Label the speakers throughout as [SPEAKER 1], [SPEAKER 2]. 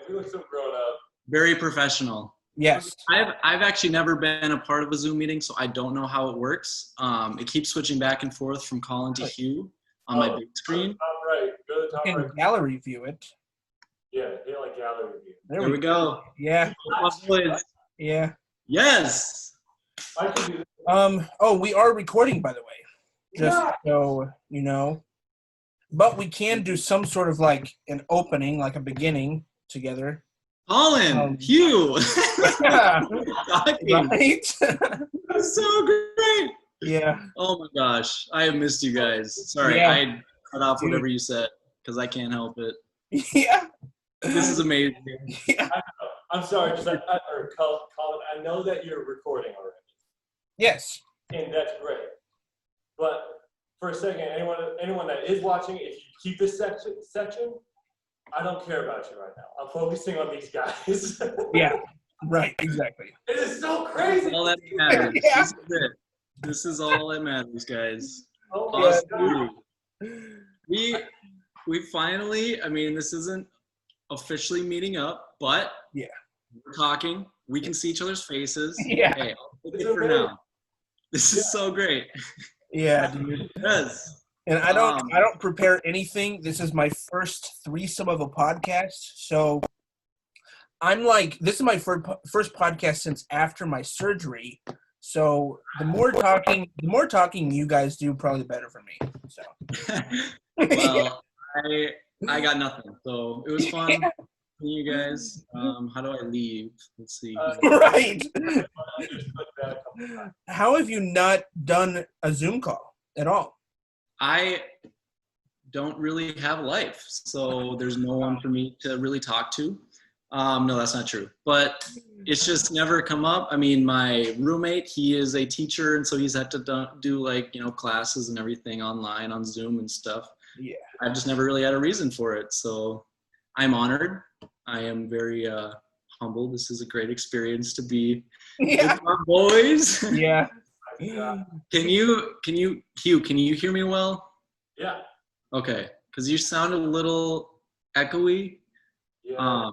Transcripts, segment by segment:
[SPEAKER 1] You look so grown up.
[SPEAKER 2] Very professional.
[SPEAKER 3] Yes.
[SPEAKER 2] I've actually never been a part of a Zoom meeting, so I don't know how it works. It keeps switching back and forth from Collin to Hugh on my big screen.
[SPEAKER 1] Top right. Go to the top
[SPEAKER 3] You can
[SPEAKER 1] right.
[SPEAKER 3] gallery view it.
[SPEAKER 1] Yeah, hit like gallery view.
[SPEAKER 2] There we go.
[SPEAKER 3] Yeah. Yeah.
[SPEAKER 2] Yes.
[SPEAKER 1] I can do this.
[SPEAKER 3] Oh, we are recording, by the way. Just so you know. But we can do some sort of like an opening, like a beginning together.
[SPEAKER 2] Collin, Hugh.
[SPEAKER 3] Yeah.
[SPEAKER 2] Talking.
[SPEAKER 3] Right?
[SPEAKER 2] That's so great.
[SPEAKER 3] Yeah.
[SPEAKER 2] Oh my gosh. I have missed you guys. Sorry,
[SPEAKER 3] Yeah.
[SPEAKER 2] I cut off whatever you said because I can't help it.
[SPEAKER 3] Yeah.
[SPEAKER 2] This is amazing.
[SPEAKER 3] Yeah.
[SPEAKER 1] I'm sorry, Collin, I know that you're recording already.
[SPEAKER 3] Yes.
[SPEAKER 1] And that's great. But for a second, anyone that is watching, if you keep this section, I don't care about you right now. I'm focusing on these guys.
[SPEAKER 3] Yeah. Right. Exactly.
[SPEAKER 1] It is so crazy.
[SPEAKER 2] All that matters.
[SPEAKER 3] Yeah.
[SPEAKER 2] This is it. This is all that matters, guys.
[SPEAKER 1] Oh my
[SPEAKER 2] Us
[SPEAKER 1] God.
[SPEAKER 2] three. We finally, I mean, this isn't officially meeting up, but
[SPEAKER 3] Yeah.
[SPEAKER 2] we're talking. We can see each other's faces.
[SPEAKER 3] Yeah.
[SPEAKER 2] Hey, I'll take it for now. This is so great.
[SPEAKER 3] Yeah, dude.
[SPEAKER 2] Yes.
[SPEAKER 3] And I don't prepare anything. This is my first threesome of a podcast. So I'm like, this is my first podcast since after my surgery. So the more talking you guys do, probably the better for me. So
[SPEAKER 2] Well, I got nothing. So it was fun. You guys, how do I leave? Let's see.
[SPEAKER 3] Right. How have you not done a Zoom call at all?
[SPEAKER 2] I don't really have a life, so there's no one for me to really talk to. No, that's not true. But it's just never come up. I mean, my roommate, he is a teacher, and so he's had to do like, classes and everything online on Zoom and stuff.
[SPEAKER 3] Yeah.
[SPEAKER 2] I've just never really had a reason for it. So I'm honored. I am very humbled. This is a great experience to be with our boys.
[SPEAKER 3] Yeah.
[SPEAKER 2] Can you, Hugh, can you hear me well?
[SPEAKER 1] Yeah.
[SPEAKER 2] Okay. Because you sound a little echoey.
[SPEAKER 1] Yeah.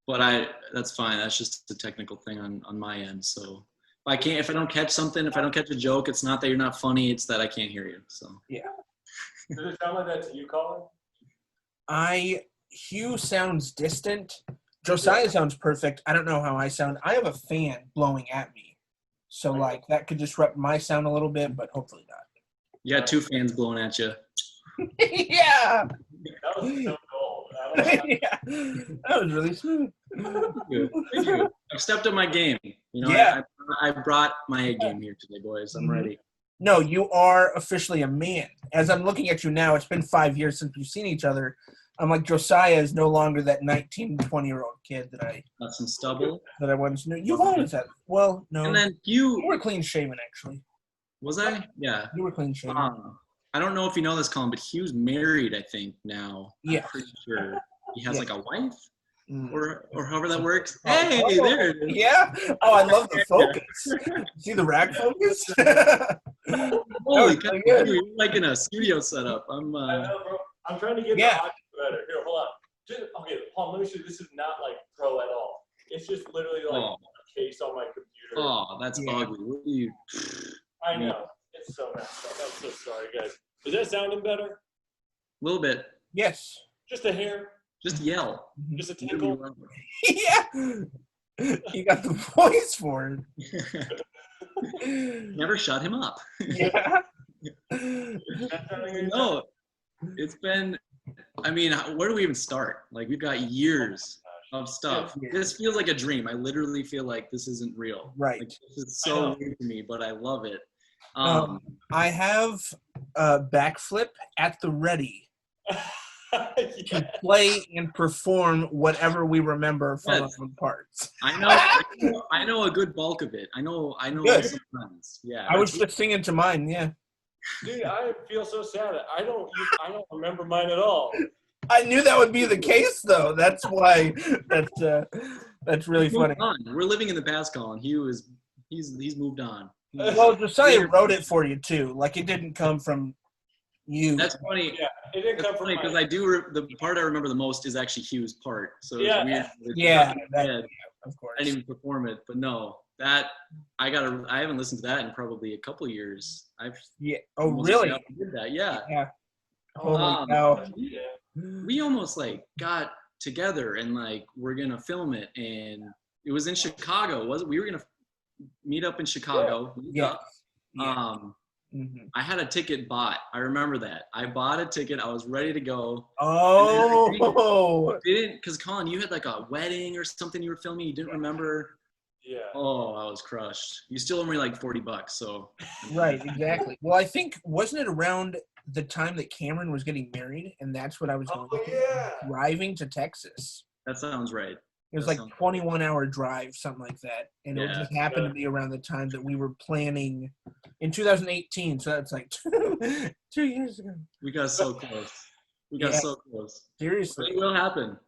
[SPEAKER 2] But that's fine. That's just a technical thing on my end. So if I don't catch something, if I don't catch a joke, it's not that you're not funny, it's that I can't hear you. So
[SPEAKER 3] Yeah.
[SPEAKER 1] Does it sound like that to you, Collin?
[SPEAKER 3] Hugh sounds distant. Josiah sounds perfect. I don't know how I sound. I have a fan blowing at me. So like that could disrupt my sound a little bit, but hopefully not.
[SPEAKER 2] you got two fans blowing at you.
[SPEAKER 3] Yeah.
[SPEAKER 1] That was so cool.
[SPEAKER 3] Yeah. That was really smooth.
[SPEAKER 2] Thank you. I've stepped up my game.
[SPEAKER 3] Yeah.
[SPEAKER 2] I brought my A game here today, boys. I'm ready.
[SPEAKER 3] No, you are officially a man. As I'm looking at you now, it's been 5 years since we've seen each other. I'm like, Josiah is no longer that 19, 20-year-old kid that I
[SPEAKER 2] Got some stubble.
[SPEAKER 3] once knew. You've always had. Well, no.
[SPEAKER 2] And then
[SPEAKER 3] You were clean shaven, actually.
[SPEAKER 2] was I? Yeah.
[SPEAKER 3] You were clean shaven.
[SPEAKER 2] I don't know if you know this, Colin, but Hugh's married, I think, now.
[SPEAKER 3] Yeah.
[SPEAKER 2] I'm pretty sure. He has like a wife?
[SPEAKER 3] Mm.
[SPEAKER 2] Or however that works.
[SPEAKER 3] Oh,
[SPEAKER 2] Hey,
[SPEAKER 3] oh,
[SPEAKER 2] there it is.
[SPEAKER 3] Yeah. Oh, I love the focus. See the rack focus?
[SPEAKER 2] Holy
[SPEAKER 3] That was
[SPEAKER 2] cow,
[SPEAKER 3] really good.
[SPEAKER 2] you're like in a studio setup.
[SPEAKER 1] I know, bro. I'm trying to get the audio better. Here, hold on. Okay, Paul, let me show you. This is not like pro at all. It's just literally like a case on my computer.
[SPEAKER 2] Oh, that's ugly. What are you?
[SPEAKER 1] I know. It's so messed up. I'm so sorry, guys. Is that sounding better?
[SPEAKER 2] A little bit.
[SPEAKER 3] Yes.
[SPEAKER 1] Just a hair?
[SPEAKER 2] Just yell.
[SPEAKER 1] Just a tinkle?
[SPEAKER 3] Yeah. You got the voice for it.
[SPEAKER 2] Never shut him up.
[SPEAKER 3] Yeah.
[SPEAKER 2] No, it's been, I mean, where do we even start? Like, we've got years of stuff. This feels like a dream. I literally feel like this isn't real.
[SPEAKER 3] Right.
[SPEAKER 2] Like, this is so weird to me, but I love it.
[SPEAKER 3] I have a backflip at the ready to play and perform whatever we remember from the parts.
[SPEAKER 2] I know a good bulk of it. I know
[SPEAKER 3] Good.
[SPEAKER 2] some friends. Yeah.
[SPEAKER 3] I was just singing to mine, yeah.
[SPEAKER 1] Dude, I feel so sad. I don't remember mine at all.
[SPEAKER 3] I knew that would be the case, though. That's why. That's really funny.
[SPEAKER 2] We're living in the past, Colin. He's moved on.
[SPEAKER 3] Well, Josiah wrote it for you too. Like it didn't come from You.
[SPEAKER 2] That's funny.
[SPEAKER 1] Yeah, it didn't
[SPEAKER 2] That's
[SPEAKER 1] come from
[SPEAKER 2] funny because I do. The part I remember the most is actually Hugh's part. So it's
[SPEAKER 1] Yeah.
[SPEAKER 2] weird. It's
[SPEAKER 3] Yeah,
[SPEAKER 2] stuck in my
[SPEAKER 3] that-
[SPEAKER 2] head.
[SPEAKER 3] of course.
[SPEAKER 2] I didn't even perform it, but no, that I haven't listened to that in probably a couple of years.
[SPEAKER 3] Yeah. Oh,
[SPEAKER 2] almost
[SPEAKER 3] really?
[SPEAKER 2] forgot we did that. Yeah.
[SPEAKER 3] Yeah. Holy
[SPEAKER 2] Um,
[SPEAKER 3] cow.
[SPEAKER 1] Yeah.
[SPEAKER 2] We almost like got together and like we're gonna film it, and it was in Chicago. Was it? We were gonna meet up in Chicago.
[SPEAKER 3] Yeah. Yeah. Mhm.
[SPEAKER 2] I had a ticket bought. I remember that. I bought a ticket. I was ready to go.
[SPEAKER 3] Oh.
[SPEAKER 2] Didn't, because Collin, you had like a wedding or something you were filming. You didn't remember.
[SPEAKER 1] Yeah.
[SPEAKER 2] Oh, I was crushed. You still owe me like $40, so.
[SPEAKER 3] Right, exactly. Well, I think, wasn't it around the time that Cameron was getting married? And that's what I was going driving to Texas.
[SPEAKER 2] That sounds right.
[SPEAKER 3] It was like 21-hour drive, something like that. And it just happened to be around the time that we were planning in 2018. So that's like 2 years ago.
[SPEAKER 2] We got so close. We got so close.
[SPEAKER 3] Seriously.
[SPEAKER 2] But it will happen.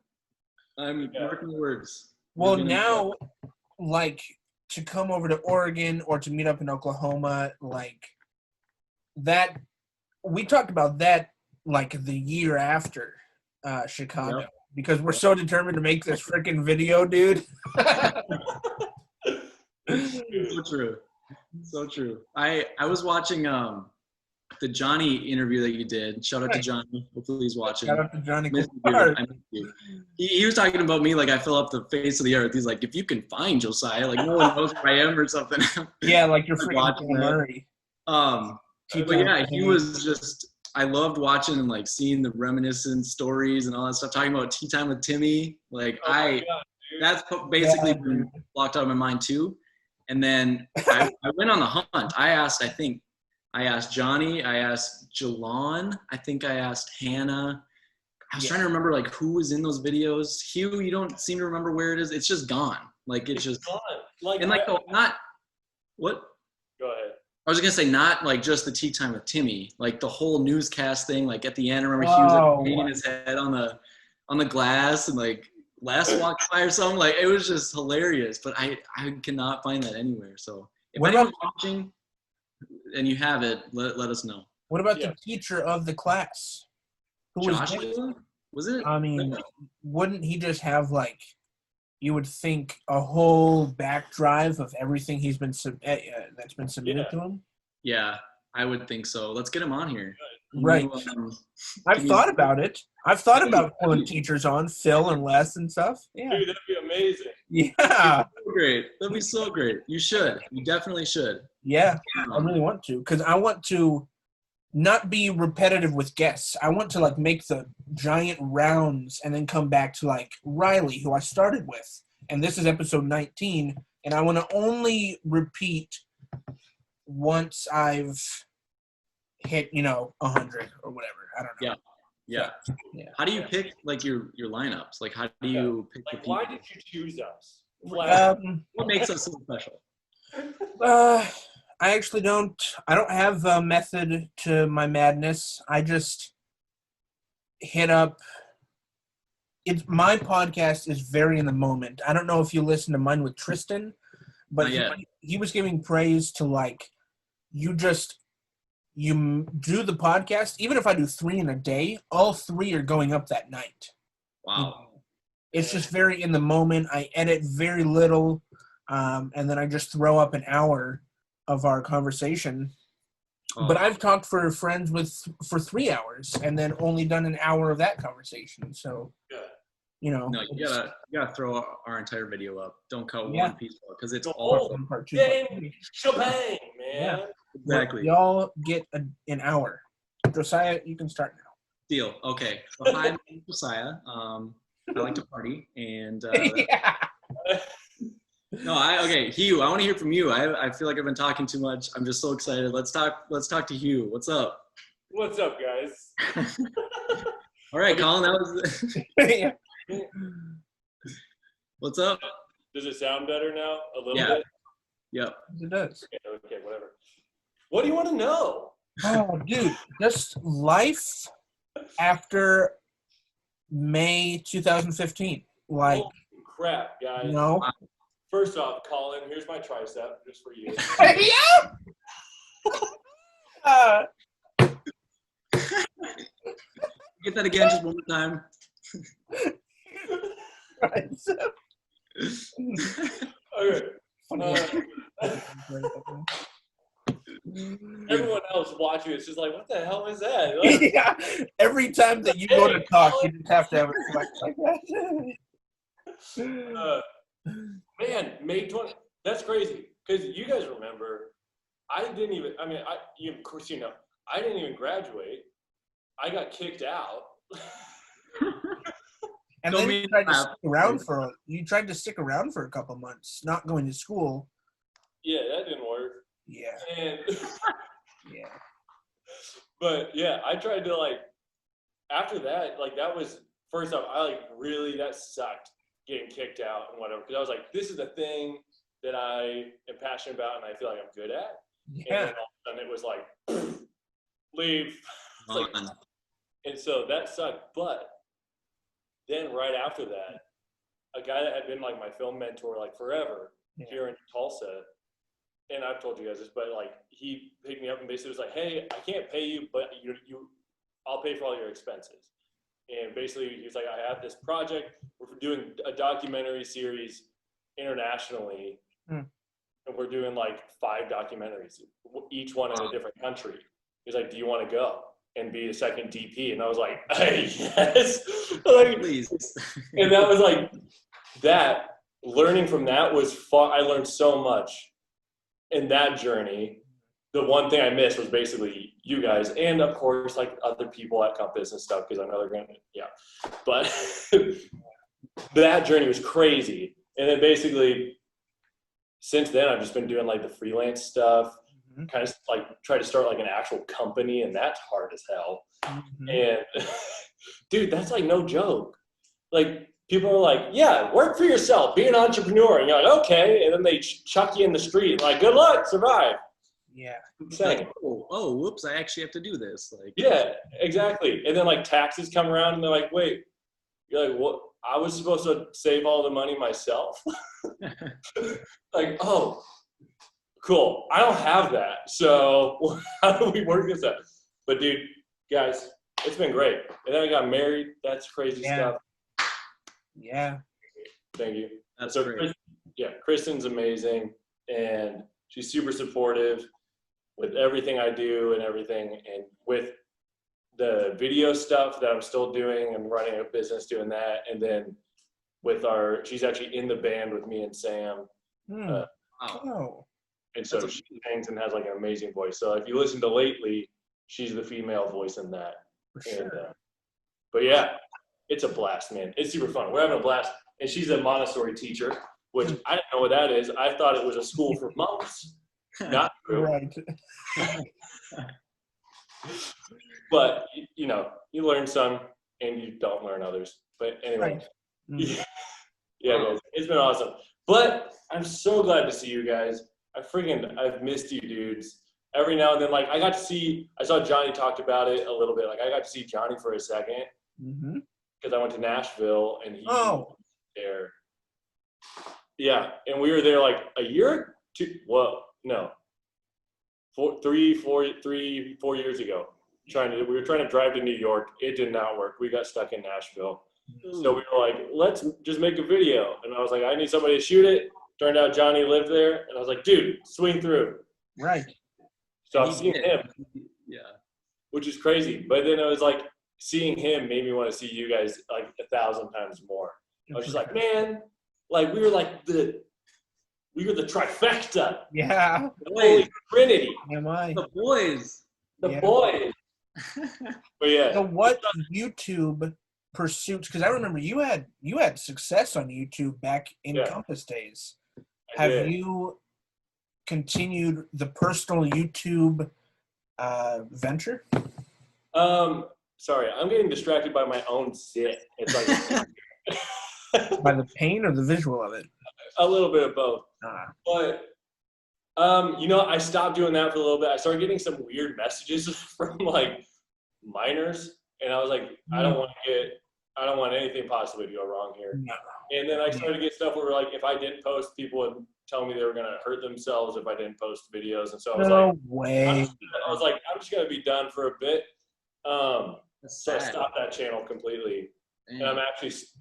[SPEAKER 2] I'm marking the words.
[SPEAKER 3] Well, now, like, to come over to Oregon or to meet up in Oklahoma, like, that, we talked about that, like, the year after Chicago.
[SPEAKER 2] Yep.
[SPEAKER 3] Because we're so determined to make this freaking video, dude.
[SPEAKER 2] So true. So true. I was watching the Johnny interview that you did. Shout out to Johnny. Hopefully he's watching.
[SPEAKER 3] Shout out to Johnny.
[SPEAKER 2] I miss you. He was talking about me like I fill up the face of the earth. He's like, if you can find Josiah, like no one knows where I am or something.
[SPEAKER 3] Yeah, like you're freaking
[SPEAKER 2] watching
[SPEAKER 3] Bill Murray.
[SPEAKER 2] But yeah, he was just. I loved watching and like seeing the reminiscent stories and all that stuff. Talking about tea time with Timmy, like that's basically been blocked out of my mind too. And then I went on the hunt. I asked Johnny, I asked Jalon, I think I asked Hannah. I was trying to remember like who was in those videos. Hugh, you don't seem to remember where it is. It's just gone. Like it's just
[SPEAKER 1] gone. Like
[SPEAKER 2] and like not what?
[SPEAKER 1] Go ahead.
[SPEAKER 2] I was gonna say not like just the tea time with Timmy, like the whole newscast thing. Like at the end, I remember he was like banging his head on the glass and like glass walked by or something. Like it was just hilarious. But I cannot find that anywhere. So if anyone's watching and you have it, let us know.
[SPEAKER 3] What about the teacher of the class? Who
[SPEAKER 2] was it?
[SPEAKER 3] I mean, wouldn't he just have like? You would think a whole back drive of everything he's been that's been submitted to him.
[SPEAKER 2] Yeah, I would think so. Let's get him on here.
[SPEAKER 3] Right. I've thought about it. I've thought about pulling teachers on, Phil and Les and stuff. Yeah.
[SPEAKER 1] Dude, that'd be amazing.
[SPEAKER 3] Yeah.
[SPEAKER 2] Great. That'd be so great. You should. You definitely should.
[SPEAKER 3] Yeah, I really want to because I want to not be repetitive with guests. I want to like make the giant rounds and then come back to like Riley, who I started with. And this is episode 19. And I want to only repeat once I've hit, 100 or whatever. I don't know.
[SPEAKER 2] Yeah. How do you pick like your lineups? Like how do you pick the people?
[SPEAKER 1] Why did you choose us?
[SPEAKER 2] What makes us so special?
[SPEAKER 3] I actually don't have a method to my madness. I just hit up. My podcast is very in the moment. I don't know if you listen to mine with Tristan, but he was giving praise to like, you do the podcast. Even if I do 3 in a day, all 3 are going up that night.
[SPEAKER 2] Wow.
[SPEAKER 3] It's just very in the moment. I edit very little, and then I just throw up an hour of our conversation. But I've talked for friends for 3 hours and then only done an hour of that conversation. So,
[SPEAKER 2] No, you gotta throw our entire video up. Don't cut one piece because it's all
[SPEAKER 3] part 2.
[SPEAKER 1] Shebang, man.
[SPEAKER 3] Yeah.
[SPEAKER 2] Exactly.
[SPEAKER 3] Y'all get an hour. Josiah, you can start now.
[SPEAKER 2] Deal. Okay. So hi, my name's Josiah. I like to party and okay, Hugh, I want to hear from you. I feel like I've been talking too much. I'm just so excited. Let's talk to Hugh. What's up?
[SPEAKER 1] What's up, guys?
[SPEAKER 2] All right, Collin, that was What's up?
[SPEAKER 1] Does it sound better now? A little bit?
[SPEAKER 2] Yep.
[SPEAKER 3] It does.
[SPEAKER 1] Okay, whatever. What do you want to know?
[SPEAKER 3] Oh, dude, just life after May 2015. Like,
[SPEAKER 1] holy crap, guys. First off, Collin, here's my tricep just for you.
[SPEAKER 2] Get that again, just one more time.
[SPEAKER 3] Right.
[SPEAKER 1] Okay. Everyone else watching it's just like, what the hell is that? Like,
[SPEAKER 3] Yeah. Every time that you go to talk, you just have to have a flex like that.
[SPEAKER 1] man, May 20. That's crazy because you guys remember. I didn't even. I mean, of course, you know, I didn't even graduate. I got kicked out.
[SPEAKER 3] And then you tried to stick around for a couple months, not going to school.
[SPEAKER 1] Yeah, that didn't work.
[SPEAKER 3] Yeah.
[SPEAKER 1] And
[SPEAKER 3] Yeah.
[SPEAKER 1] but yeah, I tried to like. After that, like that was first off. That sucked getting kicked out and whatever because I was like, this is the thing that I am passionate about and I feel like I'm good at.
[SPEAKER 3] Yeah.
[SPEAKER 1] And then all of a sudden it was like, leave. It's like, and so that sucked. But then right after that, a guy that had been like my film mentor like forever here in Tulsa, and I've told you guys this, but like he picked me up and basically was like, hey, I can't pay you, but I'll pay for all your expenses. And basically he was like, I have this project. We're doing a documentary series internationally. And we're doing like 5 documentaries, each one in a different country. He's like, do you want to go and be a second DP? And I was like, hey, yes. Like,
[SPEAKER 2] Please.
[SPEAKER 1] And that was like, learning from that was fun. I learned so much in that journey. The one thing I missed was basically you guys and of course like other people at Compass and stuff because I know they're going to, but that journey was crazy. And then basically since then I've just been doing like the freelance stuff, kind of like try to start like an actual company and that's hard as hell. And dude, that's like no joke. Like people are like, yeah, work for yourself, be an entrepreneur. And you're like, okay. And then they chuck you in the street like, good luck, survive.
[SPEAKER 3] Yeah.
[SPEAKER 2] Like, oh, whoops, I actually have to do this. Like,
[SPEAKER 1] yeah, exactly. And then like taxes come around and they're like, wait, you're like, what? I was supposed to save all the money myself. Like, oh, cool. I don't have that. So how do we work this out? But dude, guys, it's been great. And then I got married. That's crazy stuff.
[SPEAKER 3] Yeah.
[SPEAKER 1] Thank you.
[SPEAKER 2] That's
[SPEAKER 1] so
[SPEAKER 2] great.
[SPEAKER 1] Kristen's amazing. And she's super supportive with everything I do and everything. And with the video stuff that I'm still doing, I'm running a business doing that. And then with she's actually in the band with me and Sam. And so she sings and has like an amazing voice. So if you listen to Lately, she's the female voice in that.
[SPEAKER 3] For sure.
[SPEAKER 1] But yeah, it's a blast, man. It's super fun. We're having a blast. And she's a Montessori teacher, which I didn't know what that is. I thought it was a school for monks. Not true.
[SPEAKER 3] Right.
[SPEAKER 1] But, you know, you learn some and you don't learn others. But anyway, yeah, guys, it's been awesome. But I'm so glad to see you guys. I've missed you dudes. Every now and then, like, I saw Johnny talked about it a little bit. Like, I got to see Johnny for a second because I went to Nashville and he was there. Yeah, and we were there like a year, 4 years ago. We were trying to drive to New York. It did not work. We got stuck in Nashville. So we were like, let's just make a video. And I was like, I need somebody to shoot it. Turned out Johnny lived there. And I was like, dude, swing through.
[SPEAKER 3] Right.
[SPEAKER 1] So I've seen him.
[SPEAKER 2] Yeah.
[SPEAKER 1] Which is crazy. But then it was like, seeing him made me want to see you guys like 1,000 times more. I was just like, man, like we were the trifecta.
[SPEAKER 3] Yeah.
[SPEAKER 1] The Holy Trinity.
[SPEAKER 3] Am I?
[SPEAKER 2] The boys.
[SPEAKER 1] The boys. But yeah.
[SPEAKER 3] So what YouTube pursuits? Because I remember you had success on YouTube back in Compass days. Have you continued the personal YouTube venture?
[SPEAKER 1] Sorry, I'm getting distracted by my own sit. It's like
[SPEAKER 3] by the pain or the visual of it?
[SPEAKER 1] A little bit of both. But you know, I stopped doing that for a little bit. I started getting some weird messages from like minors, and I was like, I don't want anything possibly to go wrong here.
[SPEAKER 3] No.
[SPEAKER 1] And then I started to get stuff where like if I didn't post, people would tell me they were gonna hurt themselves if I didn't post videos, and so I was
[SPEAKER 3] No way.
[SPEAKER 1] I'm just gonna be done for a bit.
[SPEAKER 2] That's
[SPEAKER 1] So I
[SPEAKER 2] sad.
[SPEAKER 1] stopped that channel completely. And
[SPEAKER 2] Damn.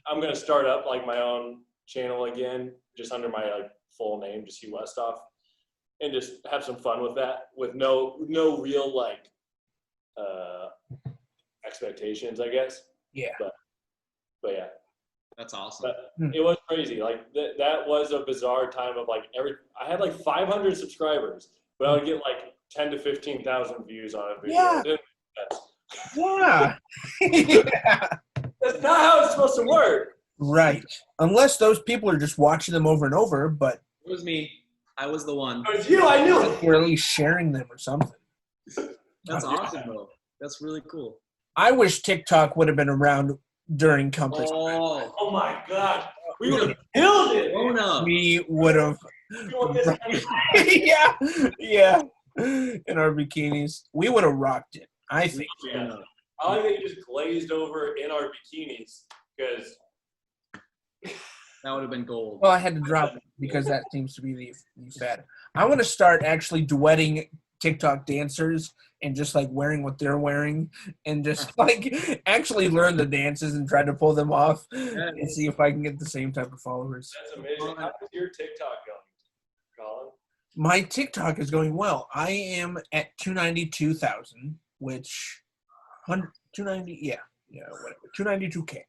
[SPEAKER 1] I'm going to start up like my own channel again, just under my like full name, just Hugh Westhoff, and just have some fun with that, with no real like expectations, I guess.
[SPEAKER 3] Yeah.
[SPEAKER 1] But yeah,
[SPEAKER 2] That's awesome.
[SPEAKER 1] but it was crazy. Like that was a bizarre time of like I had like 500 subscribers, but I would get like 10 to 15,000 views on a video.
[SPEAKER 3] Yeah.
[SPEAKER 1] It didn't make sense.
[SPEAKER 3] Yeah. Yeah.
[SPEAKER 1] That's not how it's supposed to work.
[SPEAKER 3] Right. Unless those people are just watching them over and over, but
[SPEAKER 2] It was me. I was the one.
[SPEAKER 1] It was you, I knew it.
[SPEAKER 3] you're at least sharing them or something.
[SPEAKER 2] That's awesome, though. That's really cool.
[SPEAKER 3] I wish TikTok would have been around during Compass.
[SPEAKER 1] Oh my God. We would have killed it.
[SPEAKER 2] Oh no.
[SPEAKER 3] We would have.
[SPEAKER 1] We want this kind of-
[SPEAKER 3] Yeah. Yeah. In our bikinis. We would have rocked it, I think.
[SPEAKER 1] Yeah. I like that you just glazed over in our bikinis because
[SPEAKER 2] That would have been gold.
[SPEAKER 3] Well, I had to drop it because that seems to be the fad. I want to start actually duetting TikTok dancers and just like wearing what they're wearing and just like actually learn the dances and try to pull them off and see if I can get the same type of followers.
[SPEAKER 1] that's amazing. How is your TikTok going, Collin?
[SPEAKER 3] My TikTok is going well. I am at 292,000, which 290, yeah, whatever, 292K.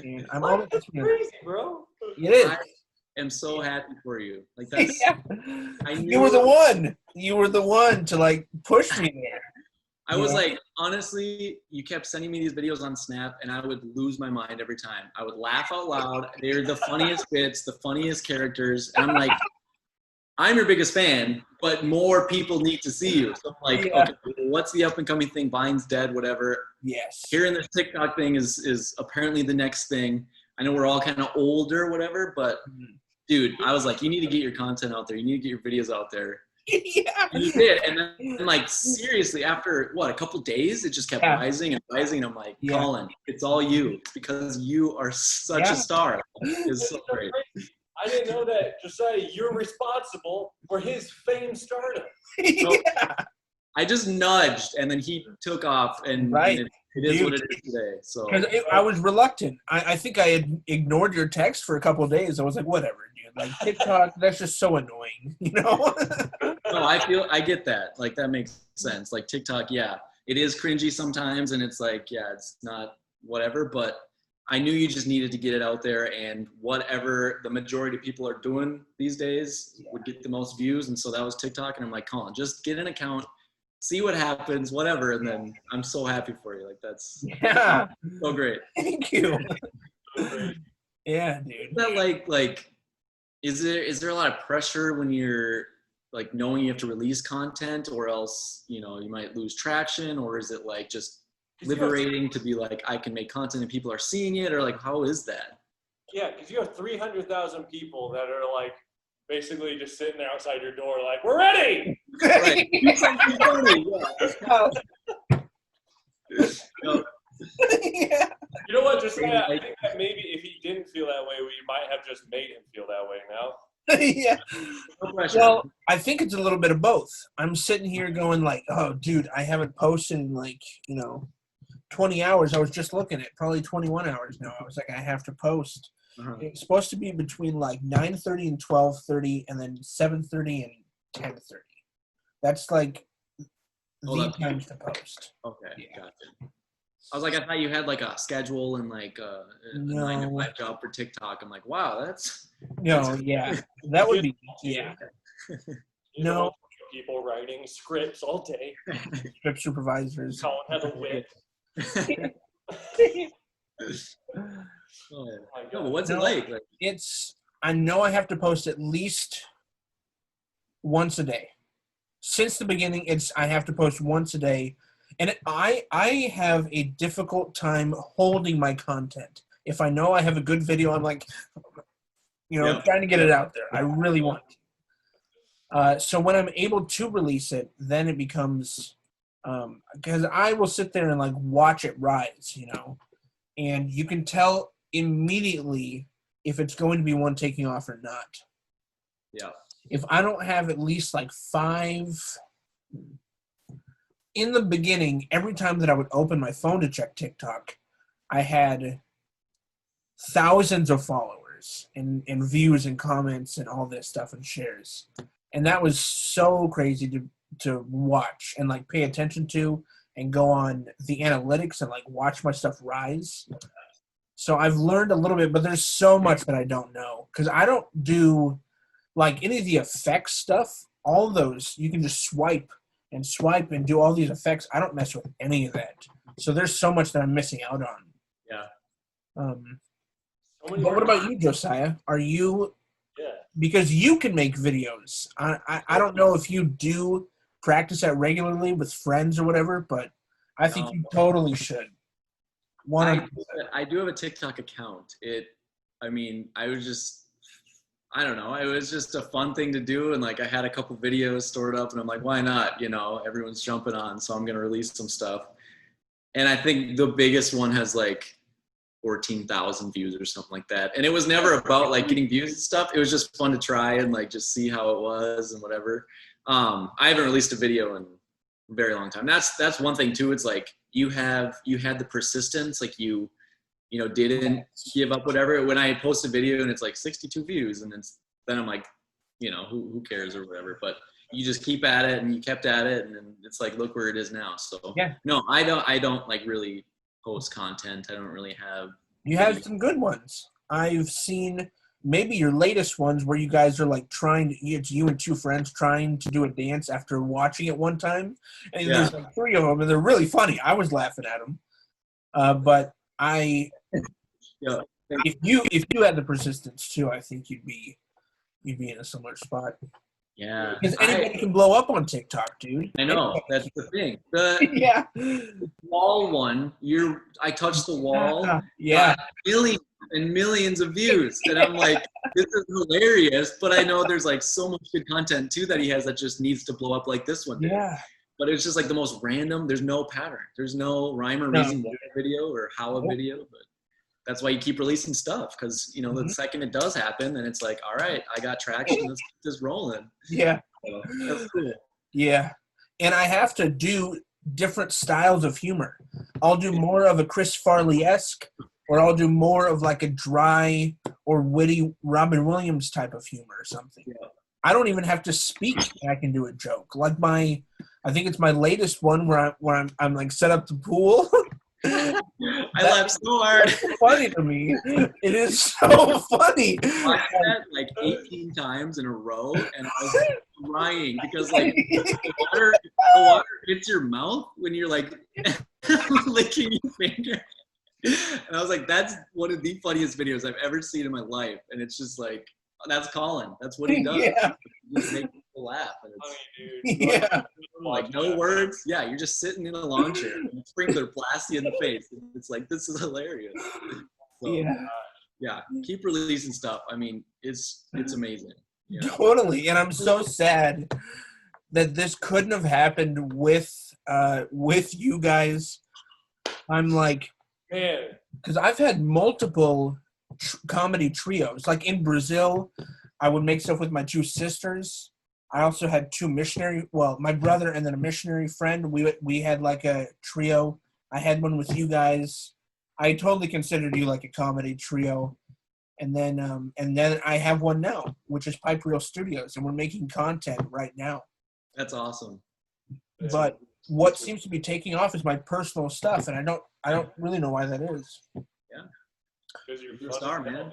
[SPEAKER 3] And I'm almost
[SPEAKER 1] That's crazy, bro.
[SPEAKER 3] It is.
[SPEAKER 2] I am so happy for you. Like that's.
[SPEAKER 3] Yeah.
[SPEAKER 2] I knew,
[SPEAKER 3] You were the one. You were the one to like push me there.
[SPEAKER 2] I was
[SPEAKER 3] Yeah.
[SPEAKER 2] like, honestly, you kept sending me these videos on Snap, and I would lose my mind every time. I would laugh out loud. They're the funniest bits, the funniest characters, and I'm like, I'm your biggest fan, but more people need to see you. So I'm like,
[SPEAKER 3] Yeah.
[SPEAKER 2] okay, what's the up and coming thing? Vine's dead, whatever.
[SPEAKER 3] Yes.
[SPEAKER 2] Hearing this TikTok thing is apparently the next thing. I know we're all kind of older, whatever, but dude, I was like, you need to get your content out there. You need to get your videos out there.
[SPEAKER 3] Yeah.
[SPEAKER 2] And you did. And then, like, seriously, after, a couple days, it just kept rising and rising. I'm like,
[SPEAKER 3] Yeah.
[SPEAKER 2] Collin, it's all you. It's because you are such
[SPEAKER 3] Yeah.
[SPEAKER 2] a star. It's so great.
[SPEAKER 1] I didn't know that, Josiah, you're responsible for his fame stardom.
[SPEAKER 3] Yeah.
[SPEAKER 2] I just nudged, and then he took off, and,
[SPEAKER 3] Right.
[SPEAKER 2] and it is what it is today. So
[SPEAKER 3] Because I was reluctant. I think I had ignored your text for a couple of days. I was like, whatever, dude. Like TikTok, that's just so annoying, you know?
[SPEAKER 2] no, I get that. Like, that makes sense. Like, TikTok, yeah, it is cringy sometimes, and it's like, yeah, it's not whatever, but I knew you just needed to get it out there, and whatever the majority of people are doing these days would get the most views, and so that was TikTok, and I'm like, Collin, just get an account, see what happens, whatever, and then I'm so happy for you. Like, that's
[SPEAKER 3] Yeah.
[SPEAKER 2] so great.
[SPEAKER 3] Thank you.
[SPEAKER 1] Great.
[SPEAKER 3] Yeah, dude.
[SPEAKER 2] Is that like is there a lot of pressure when you're like knowing you have to release content, or else you might lose traction, or is it like just liberating to be like, I can make content and people are seeing it, or like, how is that?
[SPEAKER 1] Yeah, because you have 300,000 people that are like basically just sitting there outside your door like, we're ready!
[SPEAKER 2] Right. Do something funny. Yeah.
[SPEAKER 3] Yeah.
[SPEAKER 1] You know what, Josiah, I think that maybe if he didn't feel that way, we might have just made him feel that way now.
[SPEAKER 3] Yeah.
[SPEAKER 2] No pressure.
[SPEAKER 3] Well, I think it's a little bit of both. I'm sitting here going like, oh, dude, I haven't posted in like, 20 hours. I was just looking at probably 21 hours now. I was like, I have to post.
[SPEAKER 2] Uh-huh.
[SPEAKER 3] It's supposed to be between like 9:30 and 12:30, and then 7:30 and 10:30. That's like the times to post.
[SPEAKER 2] Okay,
[SPEAKER 3] Yeah.
[SPEAKER 2] gotcha. I was like, I thought you had like a schedule and like a 9-to-5 job for TikTok. I'm like, wow, that's
[SPEAKER 3] No, yeah, that would be
[SPEAKER 1] You
[SPEAKER 3] No.
[SPEAKER 1] know, people writing scripts all day.
[SPEAKER 3] script supervisors.
[SPEAKER 1] Collin has a whip.
[SPEAKER 2] Oh,
[SPEAKER 1] My
[SPEAKER 2] no,
[SPEAKER 1] God.
[SPEAKER 2] but what's
[SPEAKER 3] No.
[SPEAKER 2] it like?
[SPEAKER 3] I know I have to post at least once a day. Since the beginning, I have to post once a day. And I have a difficult time holding my content. If I know I have a good video, I'm like,
[SPEAKER 2] Yeah.
[SPEAKER 3] trying to get it out there. I really want to. So when I'm able to release it, then it becomes because I will sit there and like watch it rise, and you can tell immediately if it's going to be one taking off or not.
[SPEAKER 2] Yeah.
[SPEAKER 3] If I don't have at least like 5, in the beginning, every time that I would open my phone to check TikTok, I had thousands of followers and views and comments and all this stuff and shares. And that was so crazy to watch and like pay attention to and go on the analytics and like watch my stuff rise. So I've learned a little bit, but there's so much that I don't know because I don't do like any of the effects stuff. All of those, you can just swipe and do all these effects. I don't mess with any of that. So there's so much that I'm missing out on.
[SPEAKER 2] Yeah.
[SPEAKER 3] But what about you, Josiah? Are you, because you can make videos. I don't know if you do practice that regularly with friends or whatever, but I think you totally should.
[SPEAKER 2] I do have a TikTok account. I don't know. It was just a fun thing to do. And like, I had a couple videos stored up and I'm like, why not? You know, everyone's jumping on, so I'm going to release some stuff. And I think the biggest one has like 14,000 views or something like that. And it was never about like getting views and stuff. It was just fun to try and like, just see how it was and whatever. I haven't released a video in a very long time. That's one thing too. It's like, you had the persistence, like you didn't give up, whatever. When I post a video and it's like 62 views and then I'm like, who cares or whatever, but you just keep at it and you kept at it and then it's like, look where it is now. So no, I don't like really post content. I don't really have.
[SPEAKER 3] You have some good ones. I've seen maybe your latest ones where you guys are like it's you and two friends trying to do a dance after watching it one time. And there's like three of them and they're really funny. I was laughing at them. But if you had the persistence too, I think you'd be in a similar spot.
[SPEAKER 2] Yeah.
[SPEAKER 3] Because anybody can blow up on TikTok, dude.
[SPEAKER 2] I know. That's the thing.
[SPEAKER 3] The
[SPEAKER 2] wall one, I touched the wall. Millions and millions of views. And I'm like, this is hilarious. But I know there's like so much good content too that he has that just needs to blow up like this one did.
[SPEAKER 3] Yeah.
[SPEAKER 2] But it's just like the most random. There's no pattern. There's no rhyme or reason why a video or how a video. But that's why you keep releasing stuff, because the second it does happen, then it's like, all right, I got traction. Let's keep this rolling.
[SPEAKER 3] Yeah.
[SPEAKER 2] So, that's cool.
[SPEAKER 3] Yeah. And I have to do different styles of humor. I'll do more of a Chris Farley-esque, or I'll do more of like a dry or witty Robin Williams type of humor or something. Yeah. I don't even have to speak and I can do a joke. Like I think it's my latest one where I'm like set up the pool.
[SPEAKER 2] I laughed so hard.
[SPEAKER 3] It's funny to me. It is so funny.
[SPEAKER 2] I watched that like 18 times in a row, and I was crying because like the water hits your mouth when you're like licking your finger. And I was like, that's one of the funniest videos I've ever seen in my life. And it's just like, that's Collin. That's what he does. Yeah. He just makes people laugh. And it's
[SPEAKER 1] funny, dude.
[SPEAKER 3] Yeah.
[SPEAKER 2] Like no words. Yeah, you're just sitting in a lawn chair and sprinkler blast you in the face. It's like, this is hilarious. So, yeah, keep releasing stuff. I mean, it's amazing. You know?
[SPEAKER 3] Totally. And I'm so sad that this couldn't have happened with you guys. I'm like,
[SPEAKER 1] man,
[SPEAKER 3] because I've had multiple comedy trios. Like in Brazil, I would make stuff with my two sisters. I also had my brother and then a missionary friend. We had like a trio. I had one with you guys. I totally considered you like a comedy trio. And then I have one now, which is Pipe Reel Studios, and we're making content right now.
[SPEAKER 2] That's awesome.
[SPEAKER 3] But what seems to be taking off is my personal stuff, and I don't really know why that is.
[SPEAKER 2] Yeah.
[SPEAKER 1] Because you're
[SPEAKER 2] a star, man.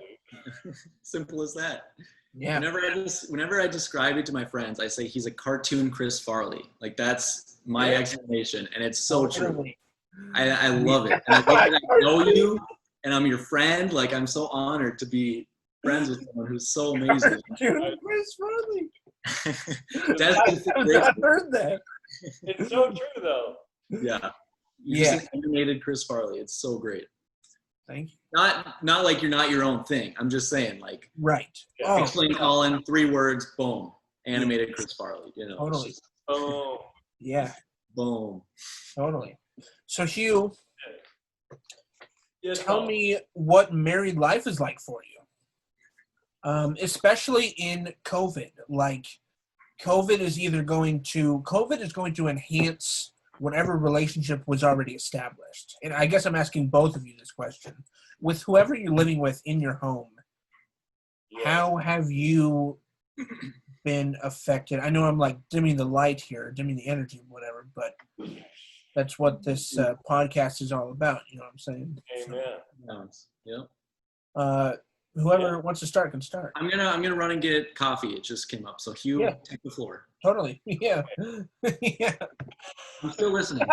[SPEAKER 2] Simple as that.
[SPEAKER 3] Yeah.
[SPEAKER 2] Whenever I describe it to my friends, I say he's a cartoon Chris Farley. Like that's my explanation, and it's so true. I love it. And I think that I know you, and I'm your friend. Like I'm so honored to be friends with someone who's so amazing.
[SPEAKER 3] Cartoon Chris Farley.
[SPEAKER 2] I've
[SPEAKER 3] heard that.
[SPEAKER 1] It's so true, though.
[SPEAKER 2] Yeah. You're just an animated Chris Farley. It's so great.
[SPEAKER 3] Thank you.
[SPEAKER 2] Not like you're not your own thing. I'm just saying, like,
[SPEAKER 3] right.
[SPEAKER 2] Explain Collin, 3 words, boom. Animated Chris Farley.
[SPEAKER 3] Totally.
[SPEAKER 1] Oh.
[SPEAKER 3] Yeah.
[SPEAKER 2] Boom.
[SPEAKER 3] Totally. So Hugh, tell me what married life is like for you. Especially in COVID. Like, COVID is going to enhance whatever relationship was already established. And I guess I'm asking both of you this question. With whoever you're living with in your home, how have you been affected? I know I'm like dimming the light here, dimming the energy, whatever, but that's what this podcast is all about. You know what I'm saying?
[SPEAKER 1] Amen.
[SPEAKER 2] Yep.
[SPEAKER 3] Whoever wants to start can start.
[SPEAKER 2] I'm gonna run and get coffee. It just came up. So Hugh, take the floor.
[SPEAKER 3] Totally. Yeah. Yeah.
[SPEAKER 2] I'm still listening.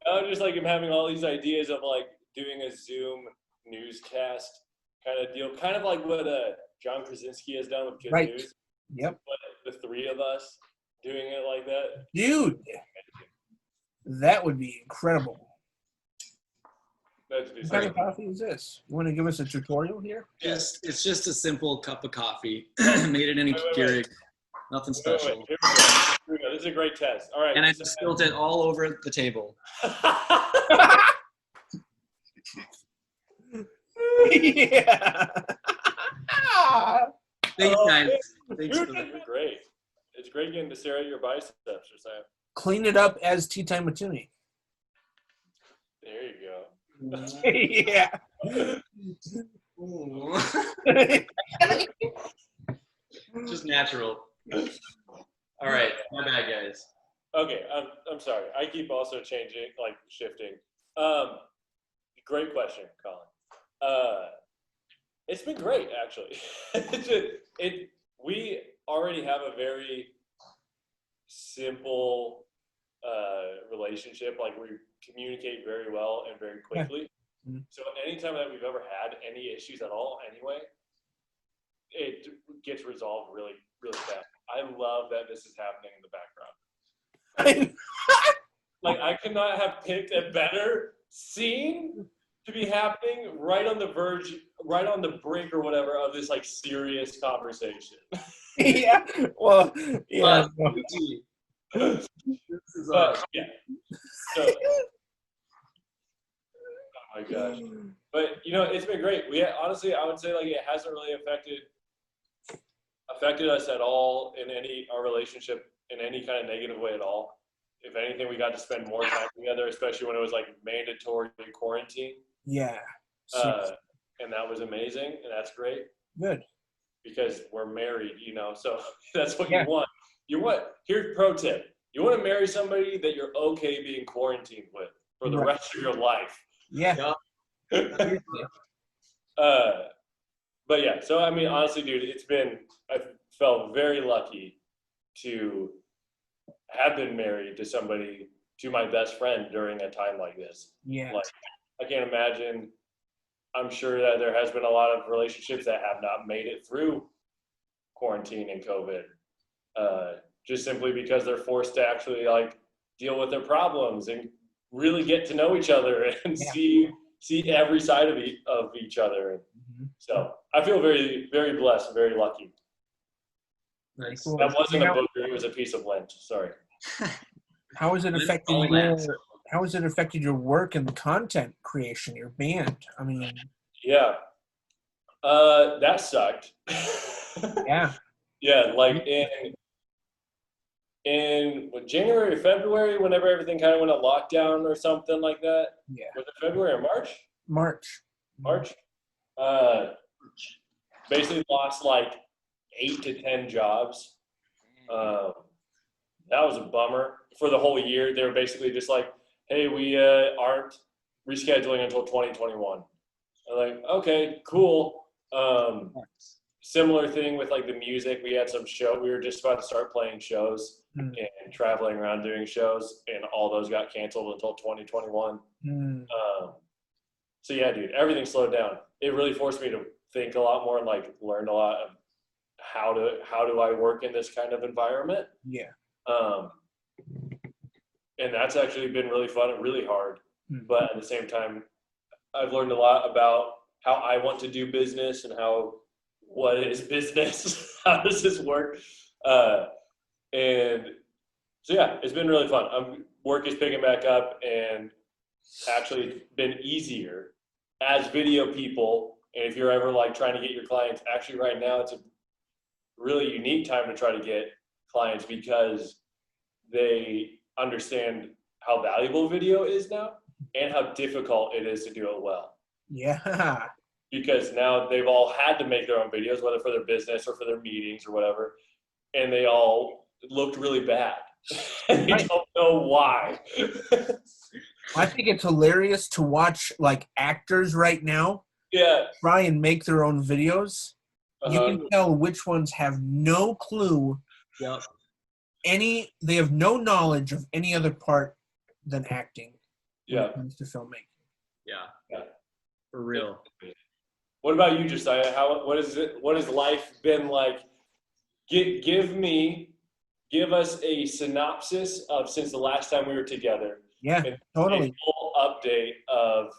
[SPEAKER 1] I'm just like I'm having all these ideas of like doing a Zoom newscast kind of deal, kind of like what John Krasinski has done with Good News.
[SPEAKER 3] Yep.
[SPEAKER 1] But the three of us doing it like that.
[SPEAKER 3] Dude, that would be incredible. What kind of coffee is this? You want to give us a tutorial here?
[SPEAKER 2] It's just a simple cup of coffee. Made it in a Keurig. Nothing special.
[SPEAKER 1] Here we go. This is a great test. All right.
[SPEAKER 2] And I just spilled it all over the table.
[SPEAKER 3] Yeah.
[SPEAKER 2] Thanks, guys. Thanks.
[SPEAKER 1] You're great. It's great getting to stare at your biceps, Josiah.
[SPEAKER 3] Clean it up as tea time with Toonie.
[SPEAKER 1] There you go.
[SPEAKER 3] Yeah.
[SPEAKER 2] Just natural. All right, my bad, guys.
[SPEAKER 1] Okay, I'm sorry. I keep also changing, like shifting. Great question, Collin. It's been great, actually. We already have a very simple relationship. Like we communicate very well and very quickly. Yeah. So anytime that we've ever had any issues at all, anyway, it gets resolved really, really fast. I love that this is happening in the background. Like I could not have picked a better scene to be happening right on the verge, right on the brink or whatever of this like serious conversation.
[SPEAKER 3] Yeah. Well, yeah.
[SPEAKER 1] But yeah. So, oh my gosh. But you know, it's been great. Honestly, I would say like it hasn't really affected us at all in our relationship in any kind of negative way at all. If anything, we got to spend more time together, especially when it was like mandatory quarantine.
[SPEAKER 3] Yeah.
[SPEAKER 1] And that was amazing, and that's great.
[SPEAKER 3] Good.
[SPEAKER 1] Because we're married, you know, so that's what you want. Here's pro tip. You want to marry somebody that you're okay being quarantined with for the rest of your life.
[SPEAKER 3] Yeah.
[SPEAKER 1] But yeah, so I mean, honestly, dude, I felt very lucky to have been married to my best friend during a time like this.
[SPEAKER 3] Yeah.
[SPEAKER 1] Like, I can't imagine. I'm sure that there has been a lot of relationships that have not made it through quarantine and COVID, just simply because they're forced to actually like deal with their problems and really get to know each other and see every side of each other. Mm-hmm. So I feel very, very blessed, very lucky.
[SPEAKER 2] Nice.
[SPEAKER 1] That wasn't a book; it was a piece of lint. Sorry.
[SPEAKER 3] How has it affected your work and the content creation, your band? I mean,
[SPEAKER 1] yeah, that sucked.
[SPEAKER 3] Yeah.
[SPEAKER 1] Yeah, like in January or February, whenever everything kind of went on lockdown or something like that.
[SPEAKER 3] Yeah.
[SPEAKER 1] Was it February or March? March. Basically lost like 8 to 10 jobs. That was a bummer. For the whole year, they were basically just like, hey, we aren't rescheduling until 2021. I'm like, okay, cool. Similar thing with like the music. We had some show. We were just about to start playing shows and traveling around doing shows, and all those got canceled until 2021. So yeah, dude, everything slowed down. It really forced me to think a lot more and like learn a lot of how do I work in this kind of environment.
[SPEAKER 3] Yeah.
[SPEAKER 1] And that's actually been really fun and really hard. But at the same time, I've learned a lot about how I want to do business and what is business, how does this work? And so yeah, it's been really fun. Work is picking back up and actually been easier as video people. And if you're ever like trying to get your clients, actually right now really unique time to try to get clients because they understand how valuable video is now and how difficult it is to do it well.
[SPEAKER 3] Yeah.
[SPEAKER 1] Because now they've all had to make their own videos, whether for their business or for their meetings or whatever, and they all looked really bad. And they don't know why.
[SPEAKER 3] I think it's hilarious to watch like actors right now try and make their own videos. You can tell which ones have no clue.
[SPEAKER 2] Yep.
[SPEAKER 3] They have no knowledge of any other part than acting when it comes to filmmaking.
[SPEAKER 2] Yeah. For real.
[SPEAKER 1] What about you, Josiah? What has life been like? Give us a synopsis of since the last time we were together.
[SPEAKER 3] Yeah, totally.
[SPEAKER 1] A full update of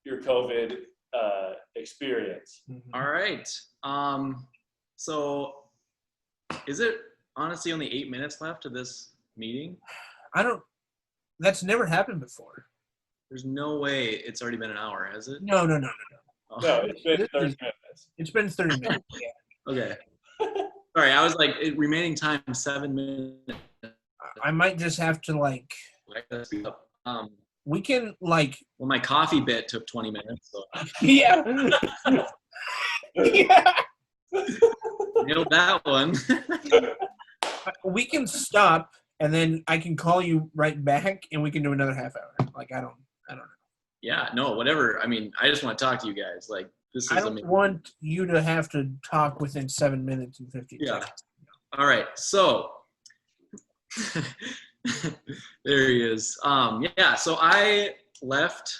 [SPEAKER 1] your COVID experience.
[SPEAKER 2] Mm-hmm. All right. So is it honestly only 8 minutes left of this meeting?
[SPEAKER 3] That's never happened before.
[SPEAKER 2] There's no way it's already been an hour, has it?
[SPEAKER 3] No.
[SPEAKER 1] Oh. No, it's been 30 minutes.
[SPEAKER 3] It's been 30 minutes, yeah.
[SPEAKER 2] Okay. Sorry, I was like, remaining time 7 minutes.
[SPEAKER 3] I might just have to we can
[SPEAKER 2] well, my coffee bit took 20 minutes. So.
[SPEAKER 3] Yeah. Yeah.
[SPEAKER 2] Nailed that one.
[SPEAKER 3] We can stop and then I can call you right back and we can do another half hour. Like, I don't know.
[SPEAKER 2] Yeah, no, whatever. I mean, I just want to talk to you guys. Like, this is
[SPEAKER 3] I don't
[SPEAKER 2] amazing.
[SPEAKER 3] want you to have to talk within 7 minutes and 50 seconds.
[SPEAKER 2] All right, so there he is. So I left,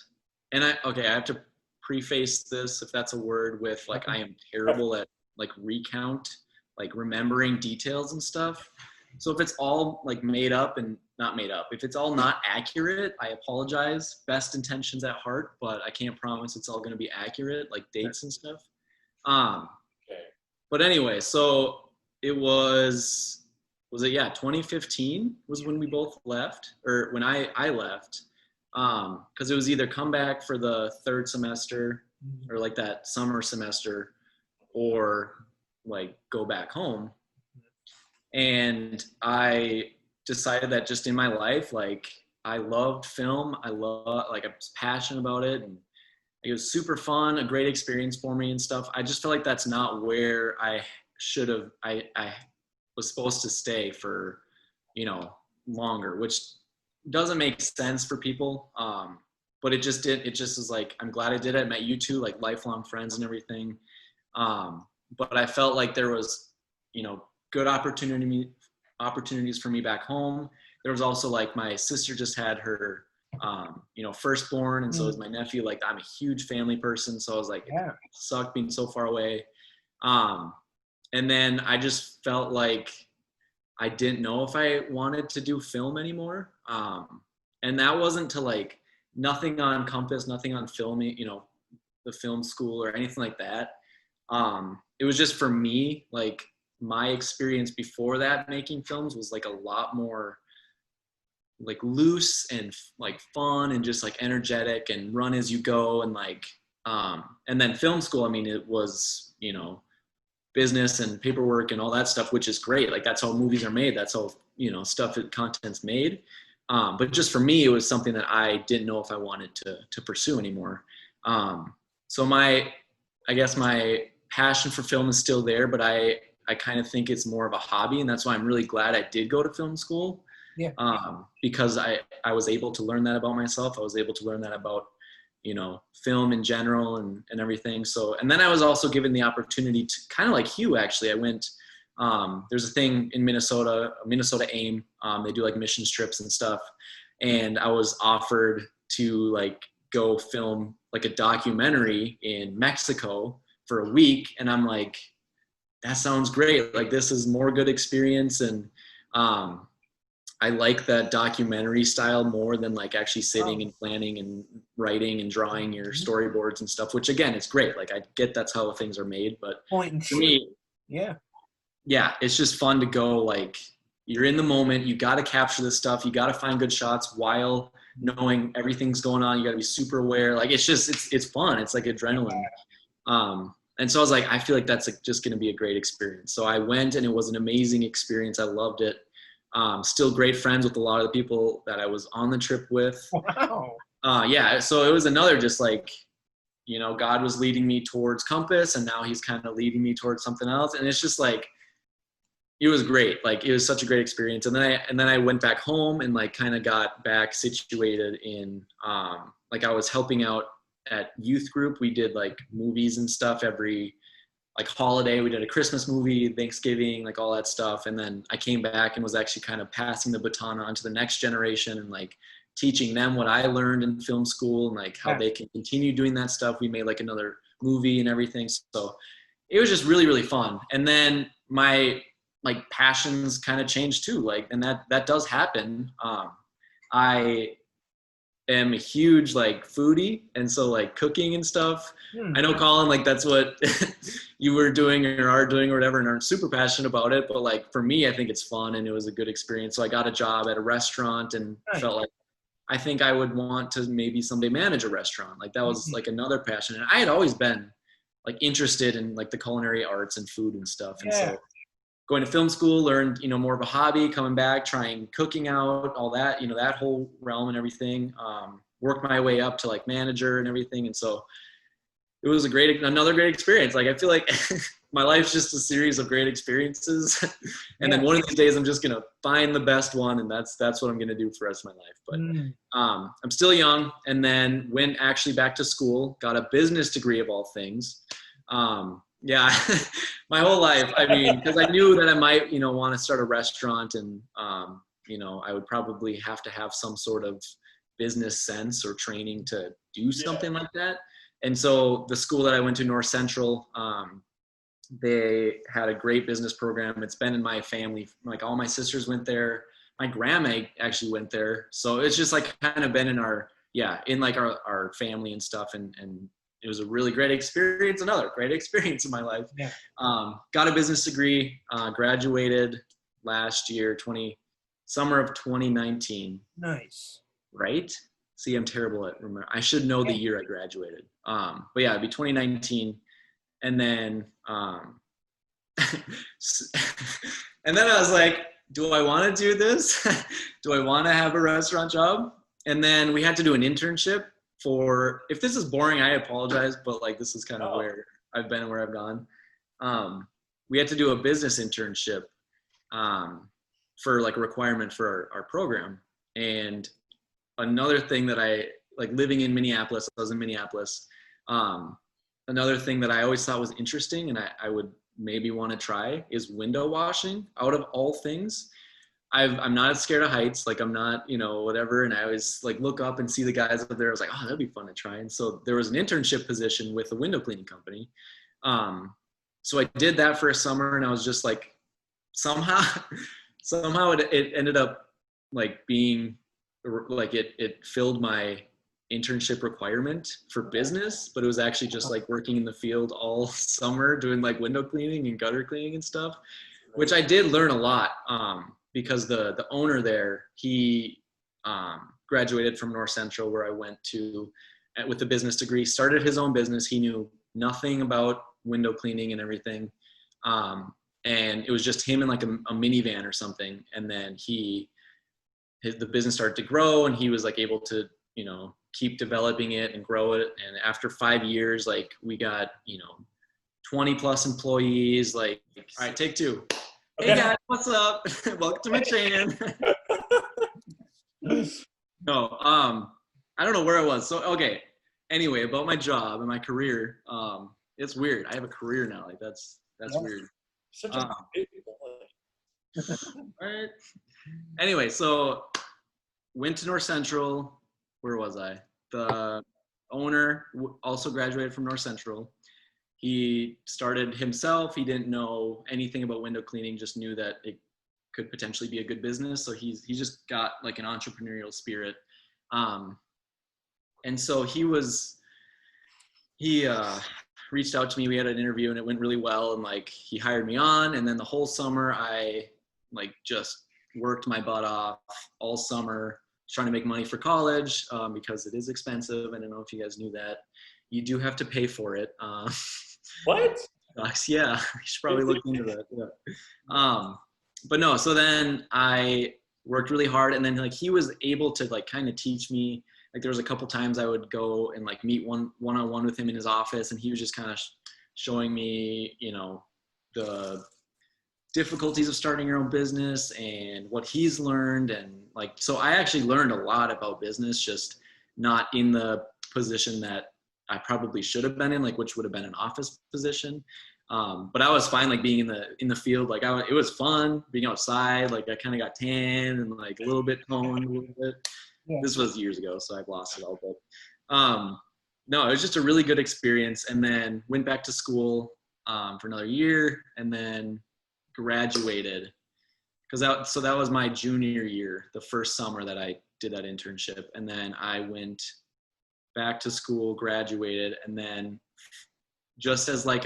[SPEAKER 2] and I have to preface this, if that's a word, with like I am terrible at like recount, like remembering details and stuff. So if it's all like made up and not made up, if it's all not accurate, I apologize. Best intentions at heart, but I can't promise it's all going to be accurate, like dates and stuff. But anyway, so it was it 2015 was when we both left, or when I left, because it was either come back for the third semester or like that summer semester, or like go back home. And I decided that just in my life, like I loved film. I was passionate about it, and it was super fun, a great experience for me and stuff. I just feel like that's not where I was supposed to stay for, longer, which doesn't make sense for people. But it just was like, I'm glad I did it. I met you two, like lifelong friends and everything. But I felt like there was, good opportunities for me back home. There was also like my sister just had her, firstborn, and so is my nephew. Like, I'm a huge family person, so I was like, it sucked being so far away. And then I just felt like I didn't know if I wanted to do film anymore. And that wasn't to like nothing on Compass, nothing on filming, the film school or anything like that. It was just for me, like my experience before that making films was like a lot more like loose and like fun and just like energetic and run as you go. And like, and then film school, I mean, it was, business and paperwork and all that stuff, which is great. Like that's how movies are made. That's how, content's made. But just for me, it was something that I didn't know if I wanted to pursue anymore. So I guess my passion for film is still there, but I kind of think it's more of a hobby. And that's why I'm really glad I did go to film school.
[SPEAKER 3] Yeah.
[SPEAKER 2] Because I was able to learn that about myself. I was able to learn that about, film in general and everything. So, and then I was also given the opportunity to kind of like Hugh, actually. I went, there's a thing in Minnesota AIM. They do like mission trips and stuff. And I was offered to like go film like a documentary in Mexico for a week. And I'm like, that sounds great. Like this is more good experience. And, I like that documentary style more than like actually sitting and planning and writing and drawing your storyboards and stuff, which again, it's great. Like I get that's how things are made, but for me, it's just fun to go, like you're in the moment, you got to capture this stuff. You got to find good shots while knowing everything's going on. You got to be super aware. Like, it's fun. It's like adrenaline. And so I was like, I feel like that's like just going to be a great experience. So I went, and it was an amazing experience. I loved it. Still great friends with a lot of the people that I was on the trip with.
[SPEAKER 3] Wow.
[SPEAKER 2] Yeah. So it was another just like, you know, God was leading me towards Compass, and now he's kind of leading me towards something else. And it's just like, it was great. Like, it was such a great experience. And then I went back home and like kind of got back situated in, like I was helping out at youth group. We did like movies and stuff every like holiday. We did a Christmas movie, Thanksgiving, like all that stuff. And then I came back and was actually kind of passing the baton on to the next generation and like teaching them what I learned in film school and like how they can continue doing that stuff. We made like another movie and everything. So it was just really, really fun. And then my like passions kind of changed too. Like, and that does happen. I am a huge like foodie, and so like cooking and stuff. I know, Collin, like that's what you were doing or are doing or whatever, and aren't super passionate about it. But like for me, I think it's fun and it was a good experience. So I got a job at a restaurant and felt like I think I would want to maybe someday manage a restaurant. Like that was like another passion. And I had always been like interested in like the culinary arts and food and stuff. And so going to film school, learned, you know, more of a hobby, coming back, trying cooking out, all that, you know, that whole realm and everything. Worked my way up to like manager and everything. And so it was another great experience. Like, I feel like my life's just a series of great experiences. And then one of these days I'm just going to find the best one. And that's what I'm going to do for the rest of my life. But I'm still young, and then went actually back to school, got a business degree of all things. Yeah, my whole life. I mean, because I knew that I might, you know, want to start a restaurant, and, you know, I would probably have to have some sort of business sense or training to do something like that. And so the school that I went to, North Central, they had a great business program. It's been in my family. Like all my sisters went there. My grandma actually went there. So it's just like kind of been in our family and stuff. And it was a really great experience. Another great experience in my life. Got a business degree, graduated last year, summer of 2019.
[SPEAKER 3] Nice.
[SPEAKER 2] Right? See, I'm terrible at remember. I should know the year I graduated. But yeah, it'd be 2019. And then, and then I was like, do I want to do this? Do I want to have a restaurant job? And then we had to do an internship if this is boring, I apologize, but like, this is kind of where I've been and where I've gone. We had to do a business internship, for like a requirement for our program. And another thing that I like living in Minneapolis, I was in Minneapolis. Another thing that I always thought was interesting and I would maybe want to try is window washing. Out of all things, I'm not scared of heights. Like I'm not, you know, whatever. And I always like look up and see the guys up there. I was like, oh, that'd be fun to try. And so there was an internship position with a window cleaning company. So I did that for a summer, and I was just like, somehow it ended up like being like it filled my internship requirement for business, but it was actually just like working in the field all summer doing like window cleaning and gutter cleaning and stuff, which I did learn a lot. Because the owner there, he graduated from North Central, where I went to with the business degree, started his own business. He knew nothing about window cleaning and everything. And it was just him in like a minivan or something. And then the business started to grow, and he was like able to, you know, keep developing it and grow it. And after 5 years, like we got, you know, 20 plus employees. Like, all right, take two. Hey guys, what's up? Welcome to my channel. No, I don't know where I was. So, okay. Anyway, about my job and my career, it's weird. I have a career now. Like that's weird.
[SPEAKER 1] Such a big
[SPEAKER 2] right. Anyway, so went to North Central. Where was I? The owner also graduated from North Central. He started himself. He didn't know anything about window cleaning, just knew that it could potentially be a good business. So he just got like an entrepreneurial spirit. And so he reached out to me. We had an interview and it went really well. And like, he hired me on. And then the whole summer I like just worked my butt off all summer, trying to make money for college because it is expensive. I don't know if you guys knew that. You do have to pay for it.
[SPEAKER 1] What?
[SPEAKER 2] Yeah, you should probably look into that. Yeah. But no, so then I worked really hard, and then like he was able to like kind of teach me. Like there was a couple times I would go and like meet one-on-one with him in his office, and he was just kind of showing me, you know, the difficulties of starting your own business and what he's learned. And like, so I actually learned a lot about business, just not in the position that I probably should have been in, like, which would have been an office position. But I was fine, like being in the field, like it was fun being outside. Like I kind of got tan and like a little bit toned a little bit.
[SPEAKER 3] Yeah.
[SPEAKER 2] This was years ago, so I've lost it all. But no, it was just a really good experience. And then went back to school for another year, and then graduated so that was my junior year, the first summer that I did that internship. And then I went back to school, graduated, and then just as like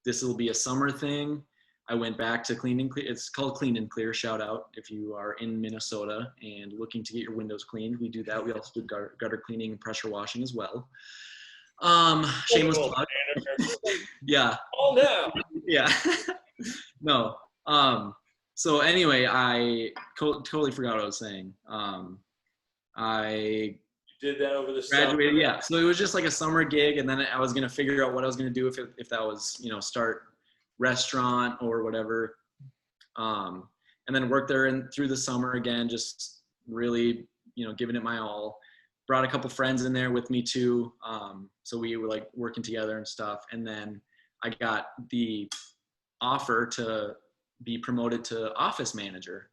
[SPEAKER 2] this will be a summer thing, I went back to Clean and Clear. It's called Clean and Clear. Shout out if you are in Minnesota and looking to get your windows cleaned. We do that. We also do gutter cleaning and pressure washing as well. Shameless plug. Yeah.
[SPEAKER 1] Oh no.
[SPEAKER 2] Yeah. No. So anyway, I totally forgot what I was saying. I
[SPEAKER 1] Did that over the
[SPEAKER 2] graduated.
[SPEAKER 1] summer.
[SPEAKER 2] Yeah. So it was just like a summer gig, and then I was gonna figure out what I was gonna do if that was, you know, start restaurant or whatever. And then worked there and through the summer again, just really, you know, giving it my all. Brought a couple friends in there with me too. So we were like working together and stuff. And then I got the offer to be promoted to office manager.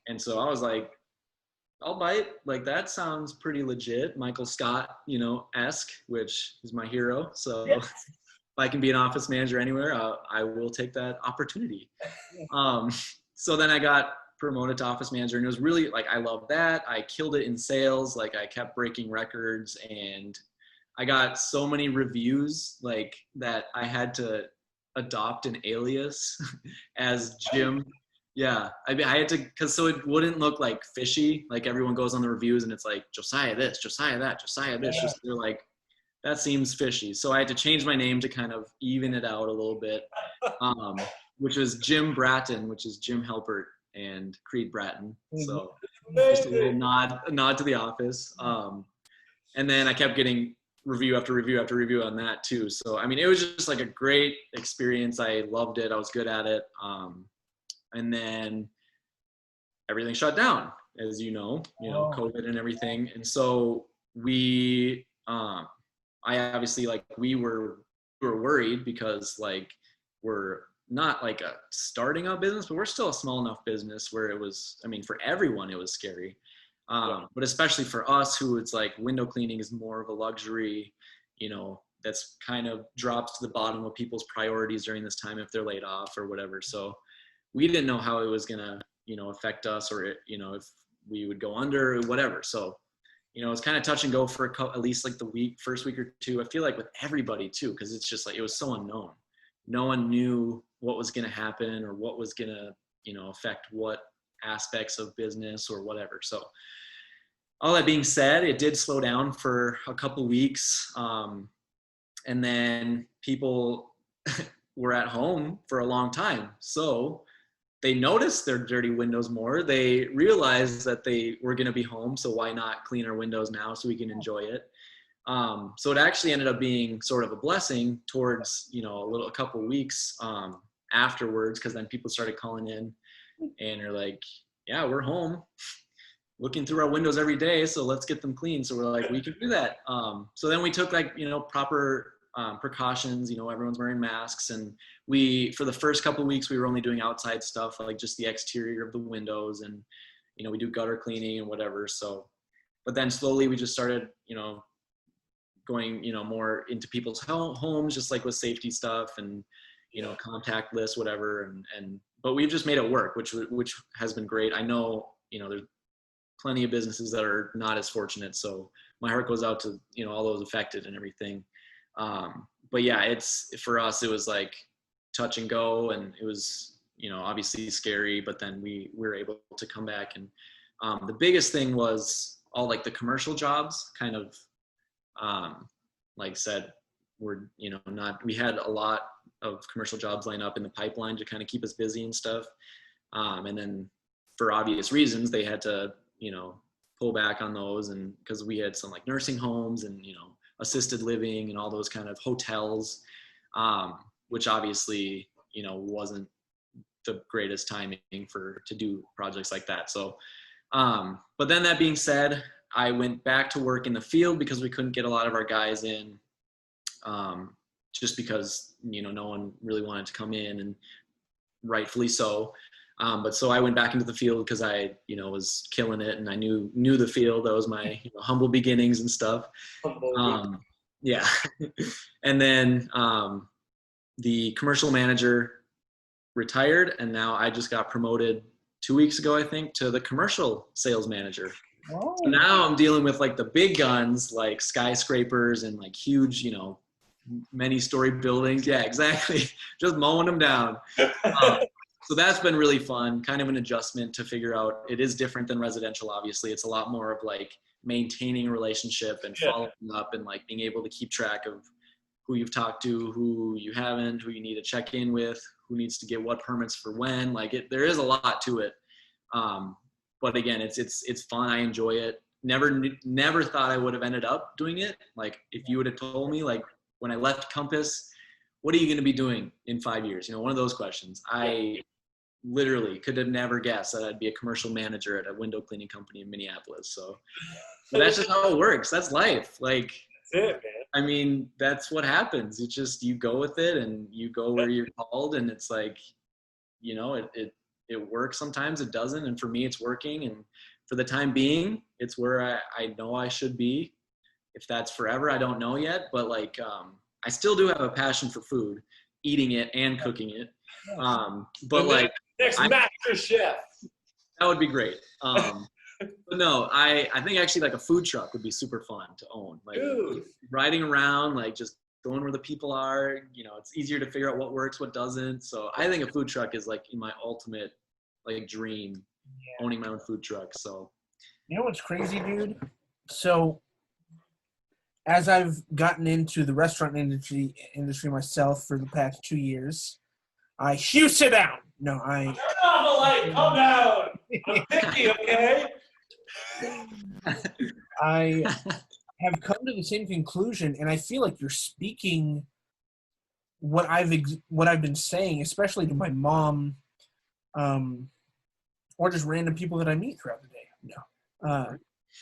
[SPEAKER 2] And so I was like, I'll bite. Like, that sounds pretty legit. Michael Scott, you know, esque, which is my hero. So if I can be an office manager anywhere, I will take that opportunity. So then I got promoted to office manager, and it was really like, I loved that. I killed it in sales. Like I kept breaking records, and I got so many reviews like that I had to adopt an alias as Jim. Yeah, I mean, I had to, because so it wouldn't look like fishy. Like everyone goes on the reviews and it's like Josiah this, Josiah that, Josiah this.
[SPEAKER 3] Yeah.
[SPEAKER 2] Just they're like, that seems fishy. So I had to change my name to kind of even it out a little bit, which was Jim Bratton, which is Jim Halpert and Creed Bratton. So just a little nod to the office. And then I kept getting review after review after review on that too. So I mean, it was just like a great experience. I loved it. I was good at it. And then everything shut down, as you know, COVID and everything. And so we, I obviously, like, we were worried because like we're not like a starting up business, but we're still a small enough business where it was, I mean, for everyone, it was scary. But especially for us, who it's like window cleaning is more of a luxury, you know, that's kind of drops to the bottom of people's priorities during this time if they're laid off or whatever. So we didn't know how it was going to, you know, affect us, or, you know, if we would go under or whatever. So, you know, it's kind of touch and go for at least like the first week or two. I feel like with everybody too, because it's just like, it was so unknown. No one knew what was going to happen or what was going to, you know, affect what aspects of business or whatever. So all that being said, it did slow down for a couple weeks. And then people were at home for a long time. So they noticed their dirty windows more. They realized that they were going to be home. So why not clean our windows now so we can enjoy it? So it actually ended up being sort of a blessing towards, you know, a couple weeks afterwards, because then people started calling in and they're like, yeah, we're home looking through our windows every day, so let's get them clean. So we're like, we can do that. So then we took, like, you know, proper precautions. You know, everyone's wearing masks, and for the first couple of weeks, we were only doing outside stuff, like just the exterior of the windows, and, you know, we do gutter cleaning and whatever. So, but then slowly we just started, you know, going, you know, more into people's homes, just like with safety stuff and, you know, contact lists, whatever. But we've just made it work, which has been great. I know, you know, there's plenty of businesses that are not as fortunate. So my heart goes out to, you know, all those affected and everything. But yeah, for us, it was like touch and go, and it was, you know, obviously scary, but then we were able to come back and The biggest thing was all like the commercial jobs kind of, like I said, we had a lot of commercial jobs lined up in the pipeline to kind of keep us busy and stuff. And then for obvious reasons, they had to, pull back on those, and because we had some like nursing homes and, assisted living and all those kind of hotels, which obviously, wasn't the greatest timing to do projects like that. So, but then that being said, I went back to work in the field because we couldn't get a lot of our guys in, just because, no one really wanted to come in, and rightfully so. But so I went back into the field because I, was killing it, and I knew the field. That was my humble beginnings and stuff. Yeah. And then the commercial manager retired, and now I just got promoted 2 weeks ago, I think, to the commercial sales manager.
[SPEAKER 3] Oh.
[SPEAKER 2] So now I'm dealing with like the big guns, like skyscrapers and like huge, many-story buildings. Yeah, exactly. Just mowing them down. So that's been really fun, kind of an adjustment to figure out. It is different than residential, obviously. It's a lot more of like maintaining a relationship and following up, and like being able to keep track of who you've talked to, who you haven't, who you need to check in with, who needs to get what permits for when. Like there is a lot to it. But again, it's fun. I enjoy it. Never thought I would have ended up doing it. Like if you would have told me, like when I left Compass, what are you going to be doing in 5 years? One of those questions. I literally could have never guessed that I'd be a commercial manager at a window cleaning company in Minneapolis. So that's just how it works. That's life. Like,
[SPEAKER 1] that's it, man.
[SPEAKER 2] I mean, that's what happens. It's just, you go with it and you go where you're called, and it's like, it works. Sometimes it doesn't. And for me, it's working. And for the time being, it's where I know I should be. If that's forever, I don't know yet, but like, I still do have a passion for food, eating it and cooking it. But like
[SPEAKER 1] next master chef,
[SPEAKER 2] that would be great. But no, I think actually like a food truck would be super fun to own. Like riding around, like just going where the people are, it's easier to figure out what works, what doesn't. So I think a food truck is like in my ultimate like dream, owning my own food truck. So
[SPEAKER 3] what's crazy, dude? So as I've gotten into the restaurant industry myself for the past 2 years, Hugh, sit down. No,
[SPEAKER 1] turn off the light. Calm down. I'm picky, okay?
[SPEAKER 3] I have come to the same conclusion, and I feel like you're speaking what I've been saying, especially to my mom, or just random people that I meet throughout the day. No,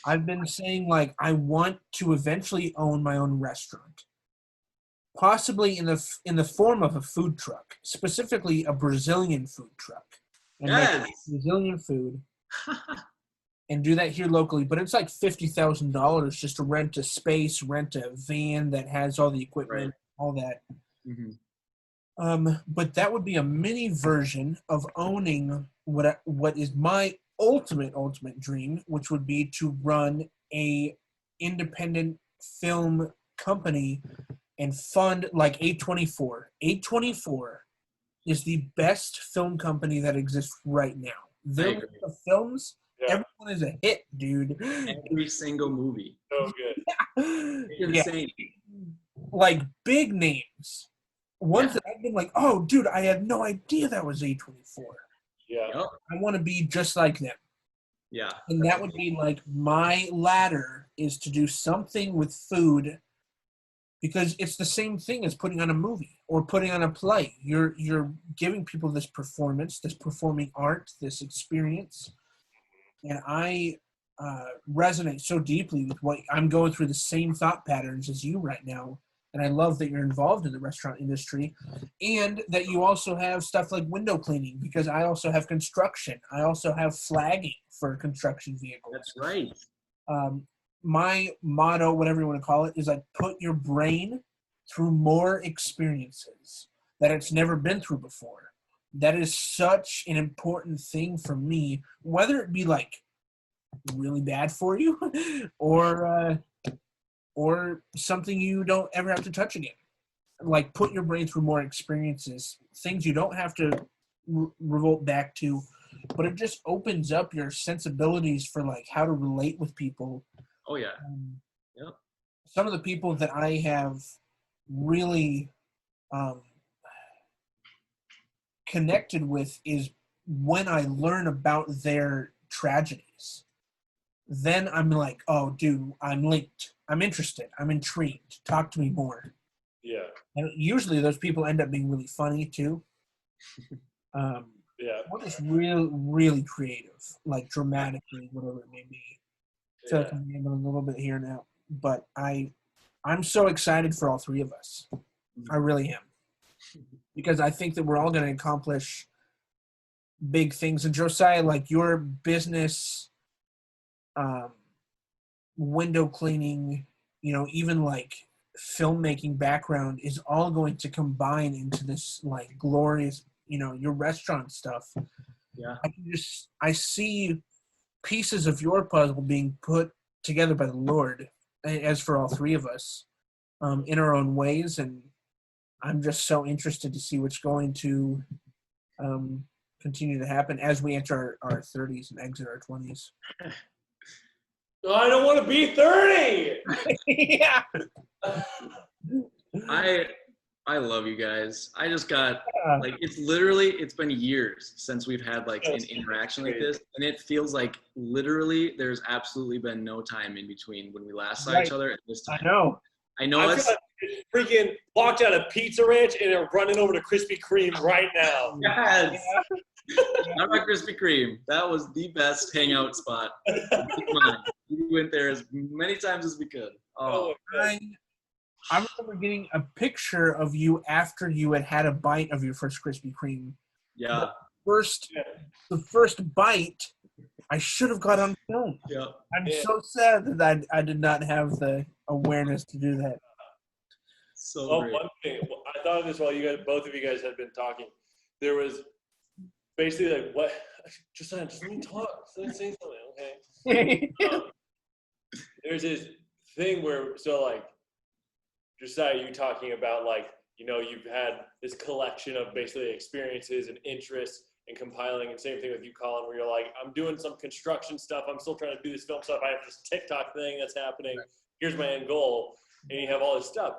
[SPEAKER 3] I've been saying, like, I want to eventually own my own restaurant, possibly in the form of a food truck, specifically a Brazilian food truck, and make Brazilian food, and do that here locally. But it's like $50,000 just to rent a space, rent a van that has all the equipment, all that. Mm-hmm. But that would be a mini version of owning what is my ultimate dream, which would be to run a independent film company and fund like A24. A24 is the best film company that exists right now. Their films, everyone is a hit, dude.
[SPEAKER 2] Every single movie.
[SPEAKER 1] So good.
[SPEAKER 2] Insane.
[SPEAKER 3] Like big names. Ones that I've been like, oh, dude, I had no idea that was A24.
[SPEAKER 1] Yeah.
[SPEAKER 2] Yep.
[SPEAKER 3] I want to be just like them.
[SPEAKER 2] Yeah.
[SPEAKER 3] And that would be like my ladder, is to do something with food, because it's the same thing as putting on a movie or putting on a play. You're giving people this performance, this performing art, this experience. And I resonate so deeply with what I'm going through, the same thought patterns as you right now. And I love that you're involved in the restaurant industry, and that you also have stuff like window cleaning, because I also have construction. I also have flagging for construction vehicles.
[SPEAKER 2] That's right.
[SPEAKER 3] My motto, whatever you want to call it, is like, put your brain through more experiences that it's never been through before. That is such an important thing for me, whether it be like really bad for you or something you don't ever have to touch again. Like, put your brain through more experiences, things you don't have to revolt back to, but it just opens up your sensibilities for like how to relate with people.
[SPEAKER 2] Oh yeah. Yep.
[SPEAKER 3] Some of the people that I have really connected with is when I learn about their tragedies. Then I'm like, oh, dude, I'm linked. I'm interested. I'm intrigued. Talk to me more.
[SPEAKER 1] Yeah.
[SPEAKER 3] And usually those people end up being really funny too.
[SPEAKER 1] Yeah.
[SPEAKER 3] Or just really, really creative, like dramatically, whatever it may be. So
[SPEAKER 1] Yeah.
[SPEAKER 3] I'm a little bit here now, but I'm so excited for all three of us. I really am, because I think that we're all going to accomplish big things. And Josiah, like your business, window cleaning, even like filmmaking background is all going to combine into this like glorious, your restaurant stuff.
[SPEAKER 2] Yeah.
[SPEAKER 3] I see pieces of your puzzle being put together by the Lord, as for all three of us, in our own ways. And I'm just so interested to see what's going to continue to happen as we enter our 30s and exit our 20s.
[SPEAKER 1] No, I don't want to be 30.
[SPEAKER 3] Yeah.
[SPEAKER 2] I love you guys. I just got like it's been years since we've had like an interaction like this, and it feels like literally there's absolutely been no time in between when we last saw each other at this time. I know
[SPEAKER 1] I feel like it's freaking walked out of Pizza Ranch and are running over to Krispy Kreme right now.
[SPEAKER 2] Yes. Not about Krispy Kreme. That was the best hangout spot. We went there as many times as we could. Oh,
[SPEAKER 3] I remember getting a picture of you after you had a bite of your first Krispy Kreme.
[SPEAKER 2] Yeah.
[SPEAKER 3] The first bite, I should have got on film.
[SPEAKER 2] Yeah.
[SPEAKER 3] I'm so sad that I did not have the awareness to do that.
[SPEAKER 2] So great.
[SPEAKER 1] One thing, I thought of this while both of you guys had been talking. There was basically like, what? Just let me talk. Let me say something, okay? There's this thing where, so like, Josiah, you talking about like, you've had this collection of basically experiences and interests and compiling, and same thing with you, Collin, where you're like, I'm doing some construction stuff. I'm still trying to do this film stuff. I have this TikTok thing that's happening. Here's my end goal. And you have all this stuff.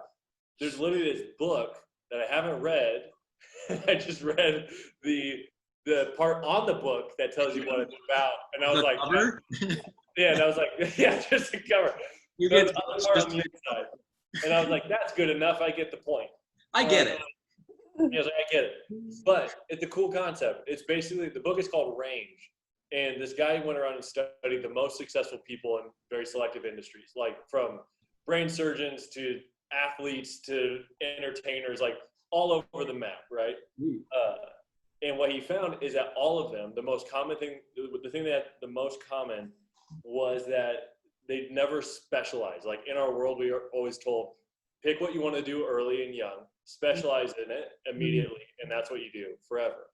[SPEAKER 1] There's literally this book that I haven't read. I just read the part on the book that tells you what it's about. And I was like,
[SPEAKER 2] cover?
[SPEAKER 1] Yeah, and I was like, yeah, just the cover.
[SPEAKER 2] You
[SPEAKER 1] There's
[SPEAKER 2] get
[SPEAKER 1] other part on the inside. And I was like, that's good enough. I get the point.
[SPEAKER 2] I get it.
[SPEAKER 1] I was like, I get it. But it's a cool concept. It's basically, the book is called Range. And this guy went around and studied the most successful people in very selective industries, like from brain surgeons to athletes to entertainers, like all over the map, right? And what he found is that all of them, the most common thing, the thing that the most common was that they never specialize. Like in our world, we are always told, pick what you want to do early and young, specialize in it immediately, and that's what you do forever.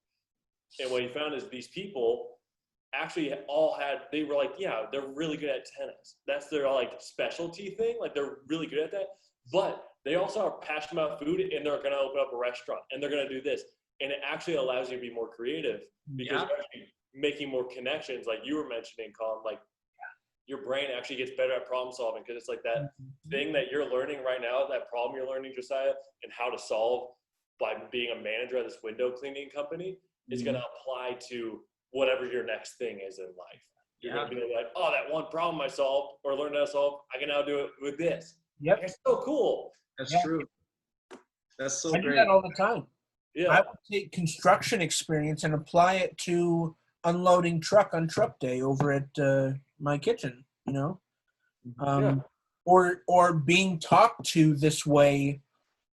[SPEAKER 1] And what he found is these people actually they were like, yeah, they're really good at tennis. That's their like specialty thing. Like they're really good at that. But they also are passionate about food, and they're going to open up a restaurant, and they're going to do this. And it actually allows you to be more creative because you're actually making more connections, like you were mentioning, Collin. Like your brain actually gets better at problem solving because it's like that thing that you're learning right now, that problem you're learning, Josiah, and how to solve by being a manager at this window cleaning company is going to apply to whatever your next thing is in life. You're going to be like, oh, that one problem I solved or learned how to solve, I can now do it with this.
[SPEAKER 3] Yep.
[SPEAKER 1] It's so cool.
[SPEAKER 2] That's true. That's so
[SPEAKER 3] I
[SPEAKER 2] great.
[SPEAKER 3] do that all the time.
[SPEAKER 1] Yeah.
[SPEAKER 3] I would take construction experience and apply it to unloading truck on truck day over at my kitchen, or being talked to this way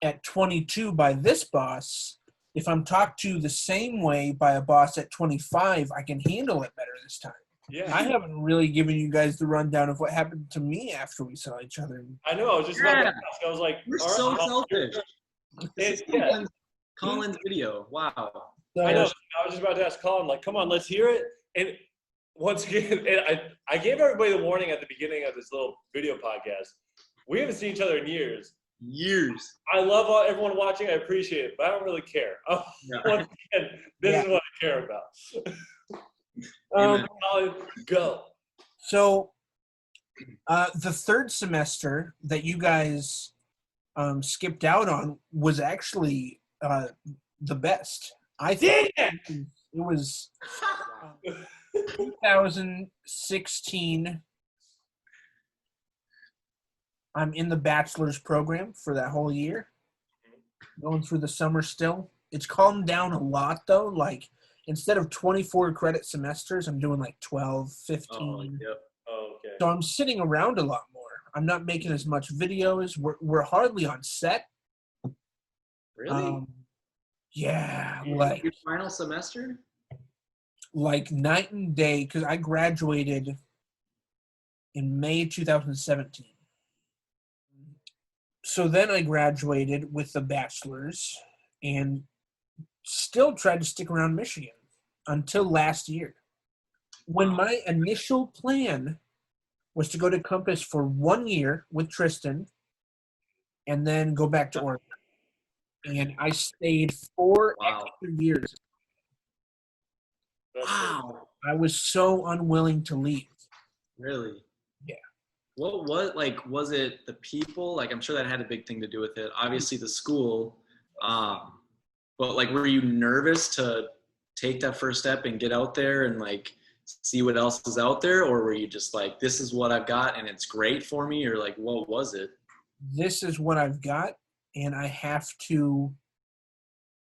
[SPEAKER 3] at 22 by this boss. If I'm talked to the same way by a boss at 25, I can handle it better this time.
[SPEAKER 1] Yeah.
[SPEAKER 3] I haven't really given you guys the rundown of what happened to me after we saw each other.
[SPEAKER 1] I know. I was just about to ask. I was like,
[SPEAKER 2] you're so selfish. Collin's video. Wow.
[SPEAKER 3] So,
[SPEAKER 1] I know. I was just about to ask Collin, like, come on, let's hear it. And once again, I gave everybody the warning at the beginning of this little video podcast. We haven't seen each other in years. I love everyone watching. I appreciate it, but I don't really care. Once again, this is what I care about.
[SPEAKER 2] Amen.
[SPEAKER 1] Collin, go.
[SPEAKER 3] So the third semester that you guys skipped out on was actually the best. I think it was 2016. I'm in the bachelor's program for that whole year, going through the summer still. It's calmed down a lot, though. Like, instead of 24 credit semesters, I'm doing like 12, 15.
[SPEAKER 2] Oh, yep.
[SPEAKER 1] Oh, okay.
[SPEAKER 3] So I'm sitting around a lot more. I'm not making as much videos. We're hardly on set.
[SPEAKER 2] Really?
[SPEAKER 3] Yeah,
[SPEAKER 2] Your final semester?
[SPEAKER 3] like night and day, because I graduated in May 2017. So then I graduated with the bachelor's and still tried to stick around Michigan until last year, when my initial plan was to go to Compass for 1 year with Tristan and then go back to Oregon. And I stayed 4 extra years.
[SPEAKER 2] Wow.
[SPEAKER 3] I was so unwilling to leave.
[SPEAKER 2] Really?
[SPEAKER 3] Yeah.
[SPEAKER 2] What was it the people? Like, I'm sure that had a big thing to do with it. Obviously the school. But like, were you nervous to take that first step and get out there and like see what else is out there? Or were you just like, this is what I've got and it's great for me? Or like, what was it?
[SPEAKER 3] This is what I've got, and I have to.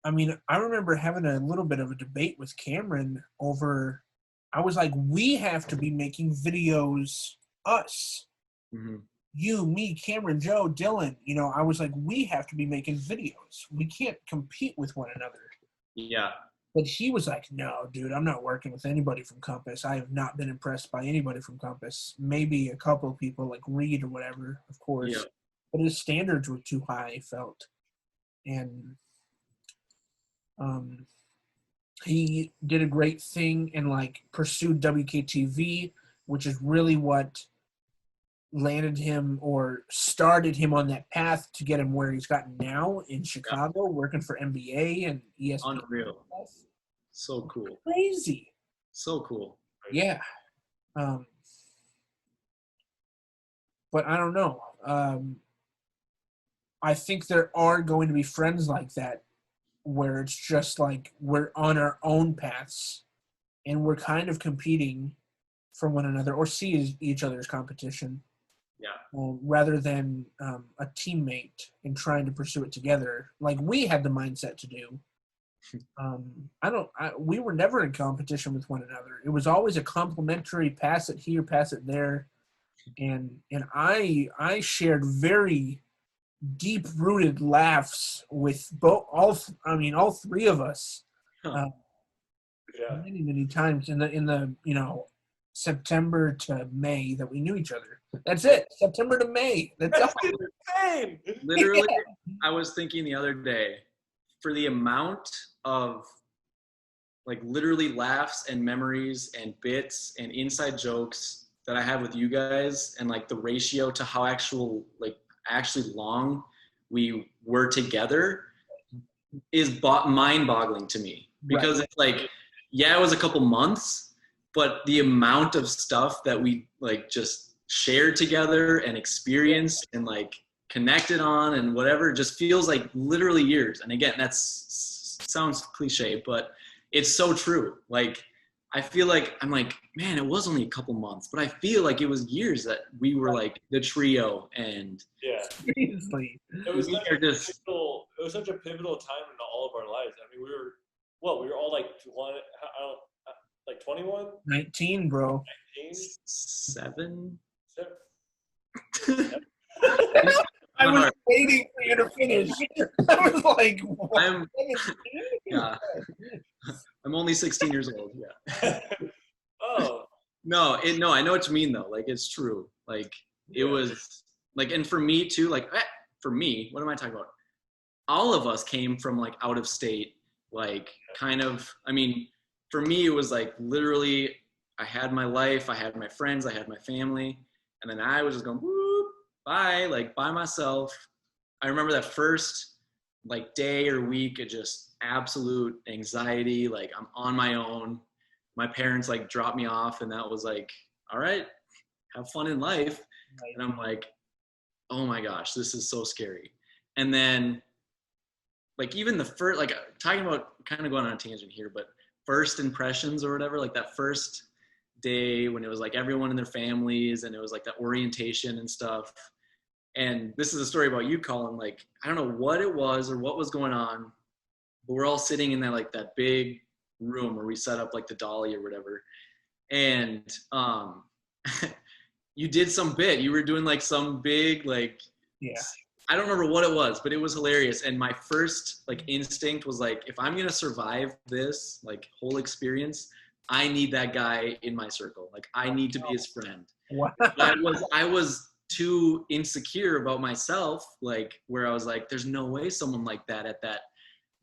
[SPEAKER 3] I mean, I remember having a little bit of a debate with Cameron over. I was like, we have to be making videos, us.
[SPEAKER 2] Mm-hmm.
[SPEAKER 3] You, me, Cameron, Joe, Dylan. You know, I was like, we have to be making videos. We can't compete with one another.
[SPEAKER 2] Yeah.
[SPEAKER 3] But he was like, no, dude, I'm not working with anybody from Compass. I have not been impressed by anybody from Compass. Maybe a couple of people like Reed or whatever, of course.
[SPEAKER 2] Yeah.
[SPEAKER 3] But his standards were too high, I felt. And he did a great thing and like pursued WKTV, which is really what landed him or started him on that path to get him where he's gotten now in Chicago, working for NBA and ESPN.
[SPEAKER 2] Unreal. So cool.
[SPEAKER 3] Crazy.
[SPEAKER 2] So cool.
[SPEAKER 3] Yeah. But I don't know. I think there are going to be friends like that where it's just like we're on our own paths and we're kind of competing for one another or see each other's competition.
[SPEAKER 2] Yeah.
[SPEAKER 3] Rather than a teammate and trying to pursue it together, like we had the mindset to do. We were never in competition with one another. It was always a complimentary pass it here, pass it there, and I shared very deep-rooted laughs with all three of us, many times in the September to May that we knew each other. That's it. September to May. That's
[SPEAKER 1] insane.
[SPEAKER 2] Literally, I was thinking the other day, for the amount of like literally laughs and memories and bits and inside jokes that I have with you guys, and like the ratio to how actually long we were together is mind-boggling to me, because it's like, yeah, it was a couple months, but the amount of stuff that we like just shared together and experienced and like connected on and whatever just feels like literally years. And again, sounds cliche, but it's so true. Like, I feel like I'm like, man, it was only a couple months, but I feel like it was years that we were like the trio. And
[SPEAKER 3] seriously,
[SPEAKER 1] it was such a pivotal time in all of our lives. I mean, we were all like 21,
[SPEAKER 3] 19, bro.
[SPEAKER 1] 19?
[SPEAKER 2] 7.
[SPEAKER 3] I was waiting for you to finish. I was like, what?
[SPEAKER 2] I'm only 16 years old. Yeah.
[SPEAKER 1] Oh.
[SPEAKER 2] No, I know what you mean though. Like, it's true. Like, it was like, and for me too, like for me, what am I talking about? All of us came from like out of state, like kind of, I mean, for me, it was like literally I had my life, I had my friends, I had my family. And then I was just going, whoop, bye, like by myself. I remember that first like day or week of just absolute anxiety. Like, I'm on my own. my parents like dropped me off, and that was like, all right, have fun in life. And I'm like, oh my gosh, this is so scary. And then like even the first, like talking about, kind of going on a tangent here, but first impressions or whatever, like that first day when it was like everyone in their families and it was like that orientation and stuff. And this is a story about you, Collin. Like, I don't know what it was or what was going on, but we're all sitting in that, like that big room where we set up like the dolly or whatever. And you did some bit, you were doing like some big, like,
[SPEAKER 3] Yeah.
[SPEAKER 2] I don't remember what it was, but it was hilarious. And my first like instinct was like, if I'm going to survive this like whole experience, I need that guy in my circle. Like I need to be his friend.
[SPEAKER 3] Wow.
[SPEAKER 2] I was too insecure about myself, like where I was like, there's no way someone like that at that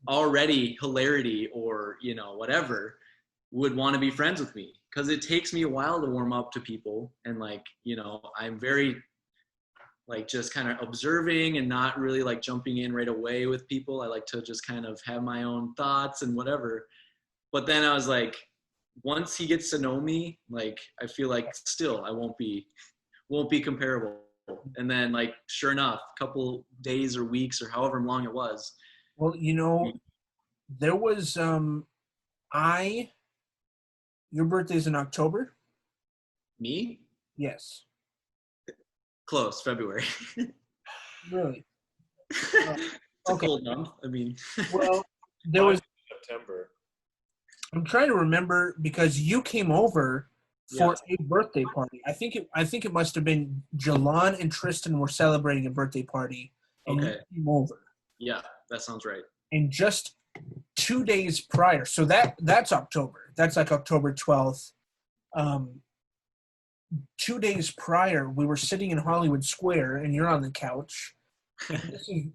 [SPEAKER 2] already hilarity or, you know, whatever would want to be friends with me. Cause it takes me a while to warm up to people. And like, you know, I'm very like just kind of observing and not really like jumping in right away with people. I like to just kind of have my own thoughts and whatever. But then I was like, once he gets to know me, like I feel like still I won't be comparable. And then like sure enough, a couple days or weeks or however long it was.
[SPEAKER 3] Well, you know, there was your birthday's in October?
[SPEAKER 2] Me?
[SPEAKER 3] Yes.
[SPEAKER 2] Close, February.
[SPEAKER 3] Really?
[SPEAKER 2] It's a cold month. I mean,
[SPEAKER 3] Well, there was
[SPEAKER 1] September.
[SPEAKER 3] I'm trying to remember because you came over for a birthday party. I think it must have been Jalon and Tristan were celebrating a birthday party, and you came over.
[SPEAKER 2] Yeah, that sounds right.
[SPEAKER 3] And just 2 days prior, so that's October. That's like October 12th. 2 days prior, we were sitting in Hollywood Square, and you're on the couch. This is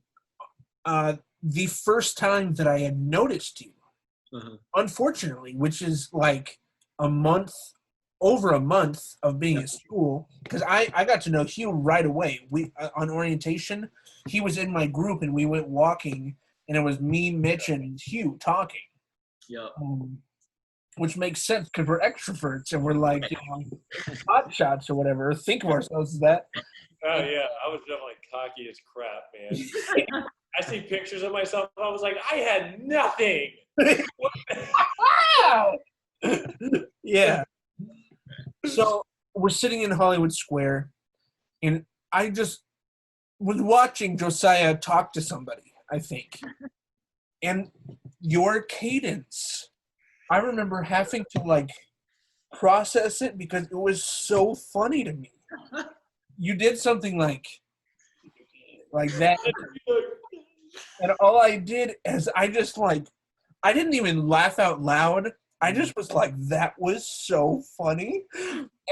[SPEAKER 3] the first time that I had noticed you.
[SPEAKER 2] Uh-huh.
[SPEAKER 3] Unfortunately, which is like over a month of being at school, because I got to know Hugh right away. We on orientation, he was in my group and we went walking, and it was me, Mitch, and Hugh talking.
[SPEAKER 2] Yeah.
[SPEAKER 3] Which makes sense because we're extroverts and we're like, you know, hot shots or whatever. Think of ourselves as that.
[SPEAKER 1] Oh yeah, I was definitely cocky as crap, man. I see pictures of myself and I was like, I had nothing.
[SPEAKER 3] Wow. Yeah. So we're sitting in Hollywood Square, and I just was watching Josiah talk to somebody, I think. And your cadence, I remember having to like process it because it was so funny to me. You did something like that. And all I did is I didn't even laugh out loud. I just was like, that was so funny.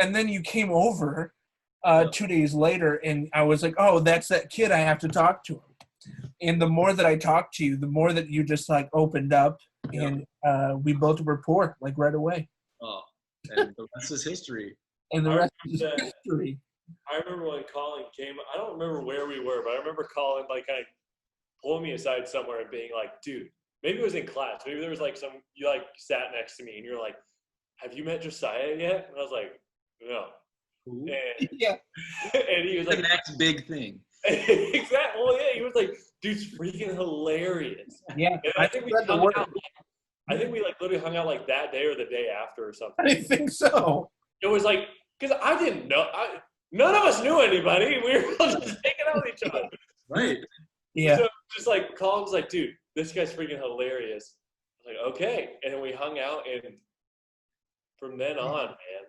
[SPEAKER 3] And then you came over 2 days later, and I was like, oh, that's that kid. I have to talk to him. And the more that I talked to you, the more that you just like opened up, and we both were poor like right away.
[SPEAKER 2] Oh, and the rest is history.
[SPEAKER 3] And the rest is history.
[SPEAKER 1] I remember when Collin came. I don't remember where we were, but I remember Collin like kind of pulling me aside somewhere and being like, dude, maybe it was in class. Maybe there was like you like sat next to me and you're like, have you met Josiah yet? And I was like, no. And,
[SPEAKER 3] yeah.
[SPEAKER 1] And he was like,
[SPEAKER 2] the next big thing.
[SPEAKER 1] Exactly. Well, yeah, he was like, dude's freaking hilarious.
[SPEAKER 3] Yeah.
[SPEAKER 1] And I think we like literally hung out like that day or the day after or something.
[SPEAKER 3] I think so.
[SPEAKER 1] It was like, because I didn't know. None of us knew anybody. We were all just hanging out with each other.
[SPEAKER 2] Right.
[SPEAKER 3] Yeah.
[SPEAKER 1] So just like Collin was like, dude, this guy's freaking hilarious. I was like, okay. And then we hung out, and from then on, man.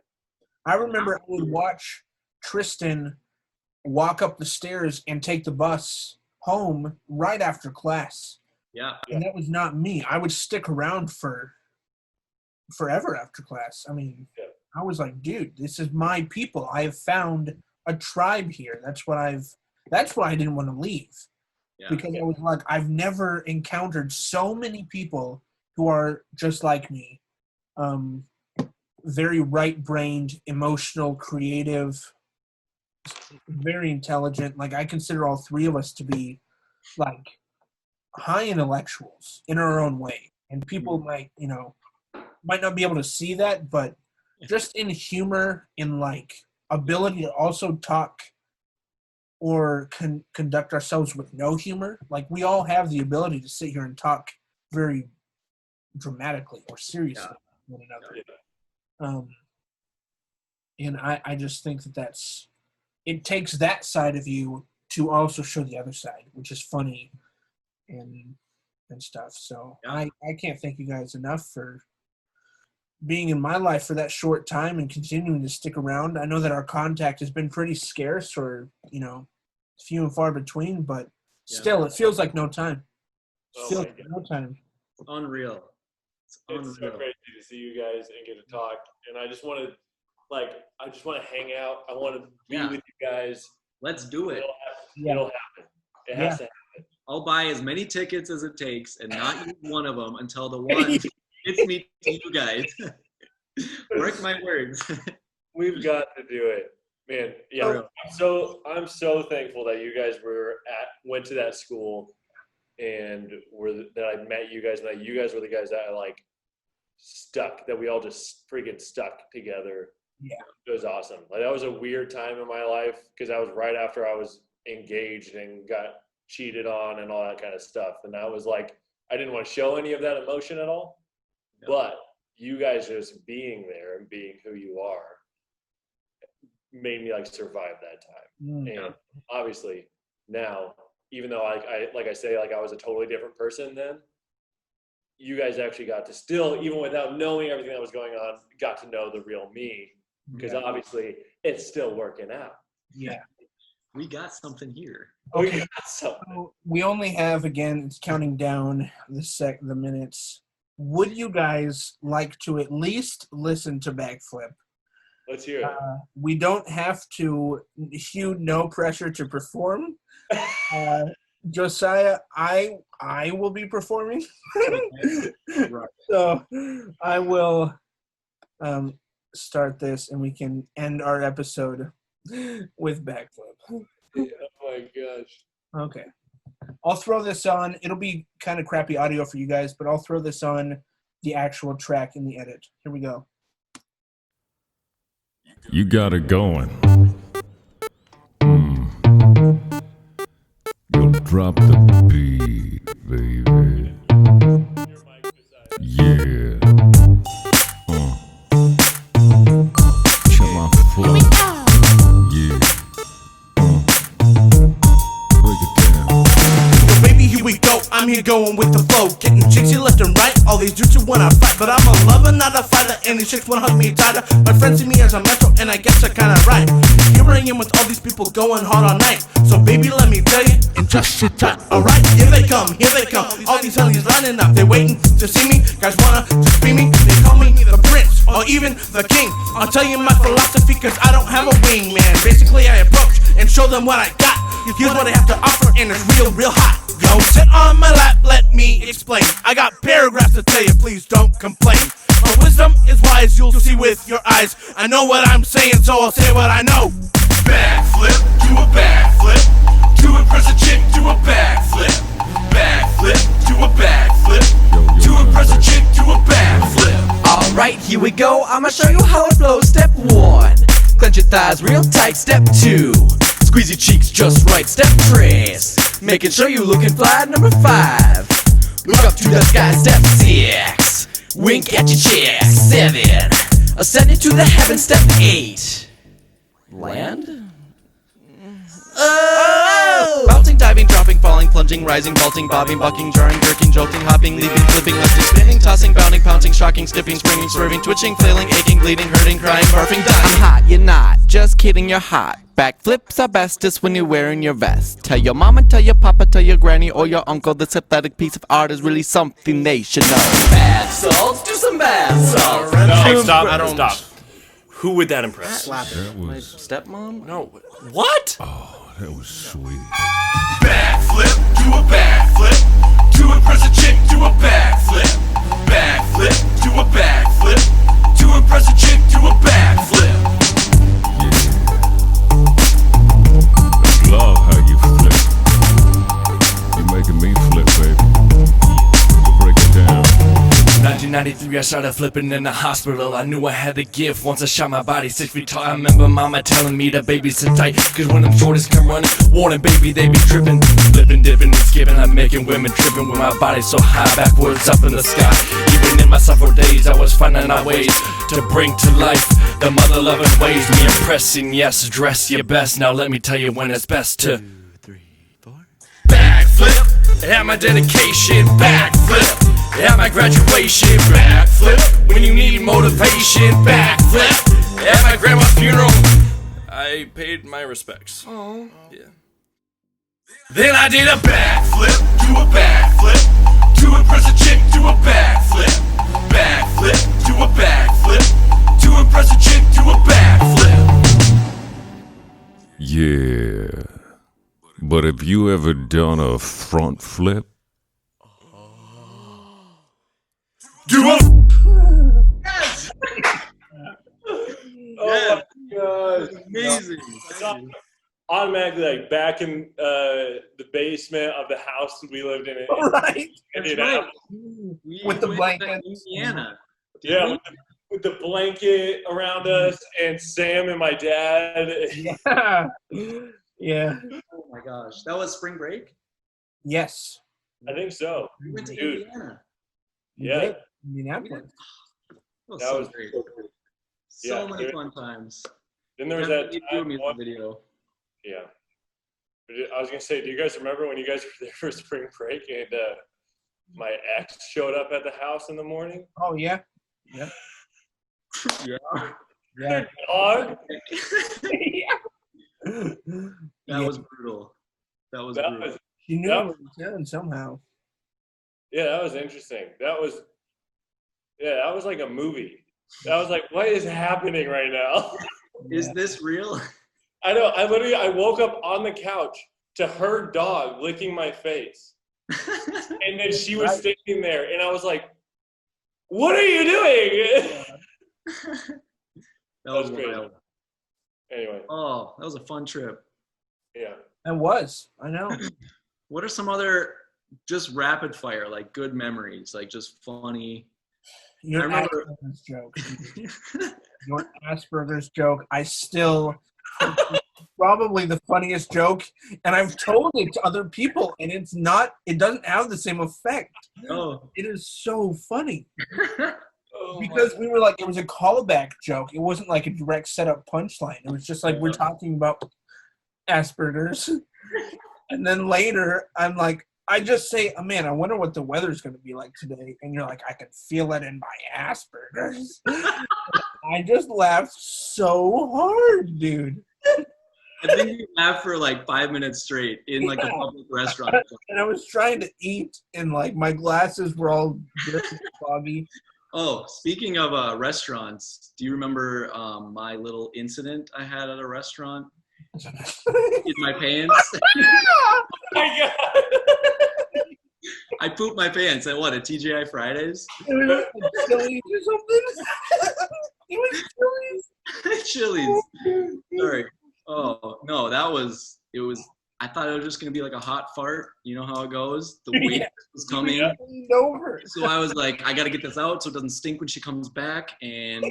[SPEAKER 3] I remember I would watch Tristan walk up the stairs and take the bus home right after class.
[SPEAKER 2] Yeah.
[SPEAKER 3] And that was not me. I would stick around for forever after class. I mean, I was like, dude, this is my people. I have found a tribe here. That's why I didn't want to leave. Yeah. Because I was like, I've never encountered so many people who are just like me. Very right-brained, emotional, creative, very intelligent. Like, I consider all three of us to be, like, high intellectuals in our own way. And people might, you know, might not be able to see that, but just in humor, in like ability to also talk or conduct ourselves with no humor. Like we all have the ability to sit here and talk very dramatically or seriously with one another. And I just think it takes that side of you to also show the other side, which is funny and stuff. So I can't thank you guys enough for being in my life for that short time and continuing to stick around. I know that our contact has been pretty scarce or, few and far between, but still it feels like no time. It feels like no time.
[SPEAKER 2] Unreal.
[SPEAKER 1] It's so crazy to see you guys and get to talk. And I just want to hang out. I want to be with you guys.
[SPEAKER 2] Let's do it.
[SPEAKER 1] It'll happen. It has to happen.
[SPEAKER 2] I'll buy as many tickets as it takes and not use one of them until the one gets me to you guys. Mark my words.
[SPEAKER 1] We've got to do it. Man, yeah. I'm so thankful that you guys went to that school and that I met you guys, and that you guys were the guys that I stuck, that we all just freaking stuck together.
[SPEAKER 3] Yeah.
[SPEAKER 1] It was awesome. That was a weird time in my life because that was right after I was engaged and got cheated on and all that kind of stuff. And I was I didn't want to show any of that emotion at all. No. But you guys just being there and being who you are made me survive that time. And obviously now, even though I was a totally different person then, you guys actually got to still, even without knowing everything that was going on, got to know the real me, because obviously it's still working out.
[SPEAKER 3] Yeah.
[SPEAKER 2] We got something here.
[SPEAKER 3] Okay.
[SPEAKER 1] We got something.
[SPEAKER 3] So we only have, again, it's counting down the minutes. Would you guys like to at least listen to Backflip?
[SPEAKER 1] Let's hear it.
[SPEAKER 3] We don't have to, Hugh, no pressure to perform. Josiah, I will be performing.
[SPEAKER 2] Right.
[SPEAKER 3] So I will start this and we can end our episode with Backflip.
[SPEAKER 1] Oh my gosh.
[SPEAKER 3] Okay. I'll throw this on. It'll be kind of crappy audio for you guys, but I'll throw this on the actual track in the edit. Here we go.
[SPEAKER 4] You got it going. You'll drop the beat, baby. Yeah. Chill my flow. Yeah. Break it down.
[SPEAKER 5] Yo, baby, here we go. I'm here going with the flow. Getting chicks here left and right. All these dudes who wanna fight, but I'm a lover, not a fighter. And these chicks wanna hug me tighter. My friends see me as a mentor, and I guess they're kinda right. Here I am with all these people going hard all night. So baby, let me tell you, and just sit tight. Alright, here they come. All these honeys lining up, they waiting to see me. Guys wanna just be me. They call me the prince, or even the king. I'll tell you my philosophy, cause I don't have a wing, man. Basically, I approach and show them what I got. Here's what I have to offer, and it's real hot. Yo, sit on my lap, let me explain. I got paragraphs to tell you, please don't complain. My wisdom is wise, you'll see with your eyes. I know what I'm saying, so I'll say what I know. Backflip, do a backflip. To impress a chick, do a backflip. Backflip, do a backflip. To impress a chick, do a backflip.
[SPEAKER 6] Alright, here we go, I'ma show you how it flows. Step 1, clench your thighs real tight. Step 2, squeeze your cheeks just right. Step 3, making sure you looking fly. Number 5, look up to the sky. Step 6, wink at your chest. 7, ascend into the heavens. Step 8, land? Oh! Bouncing, diving, dropping, falling, plunging, rising, vaulting, bobbing, bucking, jarring, jerking, jolting, hopping, leaping, flipping, lifting, spinning, tossing, bounding, pouncing, shocking, stipping, springing, swerving, twitching, flailing, aching, bleeding, hurting, crying, barfing, dying. I'm hot, you're not. Just kidding, you're hot. Backflips are bestest when you're wearing your vest. Tell your mama, tell your papa, tell your granny or your uncle this athletic piece of art is really something they should know. Bath salts, do some bath salts.
[SPEAKER 1] No, stop. Who would that impress?
[SPEAKER 4] That
[SPEAKER 6] My
[SPEAKER 4] was,
[SPEAKER 6] stepmom?
[SPEAKER 1] No. What?
[SPEAKER 4] oh, that was sweet.
[SPEAKER 5] Backflip, do a backflip. To impress a chick, do a backflip. Backflip, do a backflip. To impress a chick, do a backflip.
[SPEAKER 4] Yeah. Love how you flip. You're making me flip, baby. Break it down.
[SPEAKER 6] 1993, I started flipping in the hospital. I knew I had the gift once I shot my body 6 feet tall. I remember mama telling me to baby sit tight, cause when them shorties come running, warning baby, they be tripping. Flipping, dipping, and skipping, I'm making women tripping with my body so high, backwards up in the sky. Even in my sophomore days, I was finding out ways to bring to life the mother loving ways. Me impressing, yes, dress your best. Now let me tell you when it's best to 2, 3, 4. Backflip, at my dedication, backflip. At my graduation, backflip. When you need motivation, backflip. At my grandma's funeral, I paid my respects. Oh, yeah. Then I did a backflip, do a backflip. To impress a chick, do a backflip. Backflip, do a backflip. To impress a chick, do a backflip.
[SPEAKER 4] Yeah. But have you ever done a front flip?
[SPEAKER 6] Do a
[SPEAKER 2] Yes.
[SPEAKER 1] Oh my god.
[SPEAKER 2] Amazing.
[SPEAKER 1] Automatically, like back in the basement of the house we lived in.
[SPEAKER 3] Right.
[SPEAKER 2] That's
[SPEAKER 1] You know?
[SPEAKER 2] right. We
[SPEAKER 3] With the
[SPEAKER 2] went
[SPEAKER 3] blanket.
[SPEAKER 2] to Indiana.
[SPEAKER 1] Yeah, with the blanket around us and Sam and my dad.
[SPEAKER 3] Yeah. Yeah.
[SPEAKER 2] Oh my gosh. That was spring break?
[SPEAKER 3] Yes.
[SPEAKER 1] I think so.
[SPEAKER 2] We went to
[SPEAKER 1] Dude.
[SPEAKER 2] Indiana.
[SPEAKER 3] We
[SPEAKER 1] Yeah.
[SPEAKER 3] did. Indianapolis.
[SPEAKER 2] That
[SPEAKER 1] That
[SPEAKER 2] so
[SPEAKER 1] was
[SPEAKER 2] great.
[SPEAKER 1] Yeah,
[SPEAKER 2] So many
[SPEAKER 1] dude.
[SPEAKER 2] fun times.
[SPEAKER 1] Then there was that
[SPEAKER 2] Definitely do a
[SPEAKER 1] time
[SPEAKER 2] music
[SPEAKER 1] one,
[SPEAKER 2] video.
[SPEAKER 1] yeah. I was gonna say, do you guys remember when you guys were there for spring break and my ex showed up at the house in the morning?
[SPEAKER 3] Oh yeah.
[SPEAKER 2] Yeah.
[SPEAKER 3] Yeah.
[SPEAKER 1] Dog.
[SPEAKER 2] That was brutal. That was
[SPEAKER 1] That
[SPEAKER 2] brutal.
[SPEAKER 1] was
[SPEAKER 3] She knew
[SPEAKER 1] That-
[SPEAKER 3] it was done somehow.
[SPEAKER 1] yeah, that was interesting. That was like a movie. That was like, what is happening right now?
[SPEAKER 2] Is this real?
[SPEAKER 1] I know. I woke up on the couch to her dog licking my face. And then she was standing there, and I was like, "What are you doing?"
[SPEAKER 2] That was
[SPEAKER 1] crazy.
[SPEAKER 2] wild.
[SPEAKER 1] Anyway,
[SPEAKER 2] Oh, that was a fun trip.
[SPEAKER 1] yeah.
[SPEAKER 3] It was. I know.
[SPEAKER 2] What are some other just rapid fire, like good memories, like just funny?
[SPEAKER 3] Your
[SPEAKER 2] I remember-
[SPEAKER 3] Asperger's joke. Your Asperger's joke. I still probably the funniest joke, and I've told it to other people, and it's not. It doesn't have the same effect.
[SPEAKER 2] Oh,
[SPEAKER 3] It is so funny
[SPEAKER 1] Oh,
[SPEAKER 3] because we were like, it was a callback joke. It wasn't like a direct setup punchline. It was just like we're talking about Asperger's, and then later I'm like, I just say, oh, man, I wonder what the weather's going to be like today. And you're like, I can feel it in my Asperger's. I just laughed so hard, dude.
[SPEAKER 2] I think you laughed for like 5 minutes straight in like a public restaurant.
[SPEAKER 3] And I was trying to eat, and like my glasses were all dirty and foggy.
[SPEAKER 2] Oh, speaking of restaurants, do you remember my little incident I had at a restaurant in my pants?
[SPEAKER 3] Ah!
[SPEAKER 1] my God.
[SPEAKER 2] I pooped my pants at what, at TGI Fridays?
[SPEAKER 3] It was like Chili's or something. It was
[SPEAKER 2] Chili's.
[SPEAKER 3] Chili's.
[SPEAKER 2] Sorry. Oh, no, it was, I thought it was just going to be like a hot fart. You know how it goes? The wait
[SPEAKER 3] Yeah.
[SPEAKER 2] was coming.
[SPEAKER 1] Yeah.
[SPEAKER 3] Over.
[SPEAKER 2] So I was like, I got to get this out so it doesn't stink when she comes back. And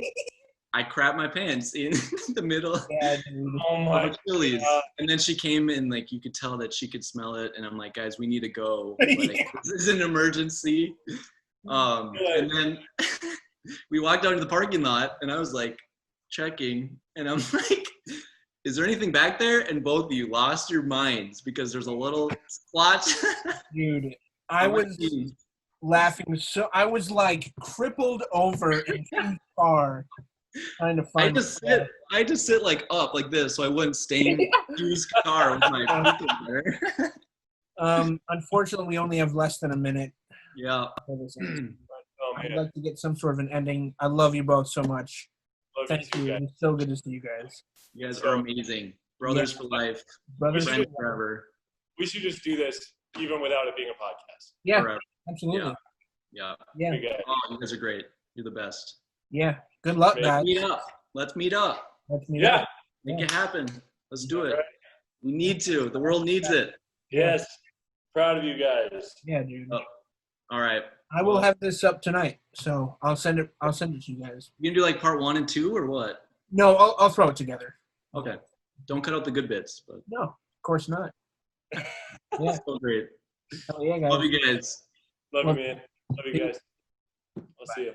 [SPEAKER 2] I crapped my pants in the middle
[SPEAKER 3] Yeah, dude.
[SPEAKER 1] Oh my
[SPEAKER 2] of Chili's.
[SPEAKER 1] God.
[SPEAKER 2] And then she came in, like, you could tell that she could smell it. And I'm like, guys, we need to go. Like,
[SPEAKER 3] Yeah.
[SPEAKER 2] this is an emergency. And then we walked out to the parking lot, and I was like, checking. And I'm like, is there anything back there? And both of you lost your minds because there's a little splotch.
[SPEAKER 3] Dude, I
[SPEAKER 2] on my
[SPEAKER 3] was
[SPEAKER 2] jeans.
[SPEAKER 3] laughing so I was like crippled over in the car trying to
[SPEAKER 2] I
[SPEAKER 3] find
[SPEAKER 2] just sit like up like this so I wouldn't stain Hugh's car with my poop in there.
[SPEAKER 3] Unfortunately we only have less than a minute
[SPEAKER 2] Yeah.
[SPEAKER 3] for this episode.
[SPEAKER 1] Oh
[SPEAKER 3] I'd
[SPEAKER 1] man.
[SPEAKER 3] like to get some sort of an ending. I love you both so much.
[SPEAKER 1] Love
[SPEAKER 3] Thank
[SPEAKER 1] you
[SPEAKER 3] you.
[SPEAKER 1] guys.
[SPEAKER 3] It's so good to see you guys.
[SPEAKER 2] You guys are amazing. Brothers for life.
[SPEAKER 3] Brothers.
[SPEAKER 1] should-
[SPEAKER 2] Friends forever.
[SPEAKER 1] We should just do this even without it being a podcast.
[SPEAKER 3] Yeah,
[SPEAKER 2] Forever.
[SPEAKER 3] absolutely.
[SPEAKER 2] Yeah.
[SPEAKER 3] Yeah.
[SPEAKER 1] We got it.
[SPEAKER 2] Oh, you guys are great. You're the best.
[SPEAKER 3] Yeah. Good luck,
[SPEAKER 1] Let's
[SPEAKER 3] guys.
[SPEAKER 2] Meet up. Let's meet up.
[SPEAKER 3] Let's meet
[SPEAKER 1] Yeah.
[SPEAKER 3] up.
[SPEAKER 2] Make it happen. Let's do it.
[SPEAKER 1] Alright.
[SPEAKER 2] We need to. The world needs it.
[SPEAKER 1] Yes. Proud of you guys.
[SPEAKER 3] Yeah, dude.
[SPEAKER 2] Oh. All right.
[SPEAKER 3] I will have this up tonight, so I'll send it to you guys.
[SPEAKER 2] You gonna do like part 1 and 2 or what?
[SPEAKER 3] No, I'll throw it together.
[SPEAKER 2] Okay. Don't cut out the good bits. But
[SPEAKER 3] No, of course not. Yeah.
[SPEAKER 2] so great.
[SPEAKER 3] Oh yeah, guys.
[SPEAKER 2] Love you guys.
[SPEAKER 1] Love you, man. Love you guys. I'll see you.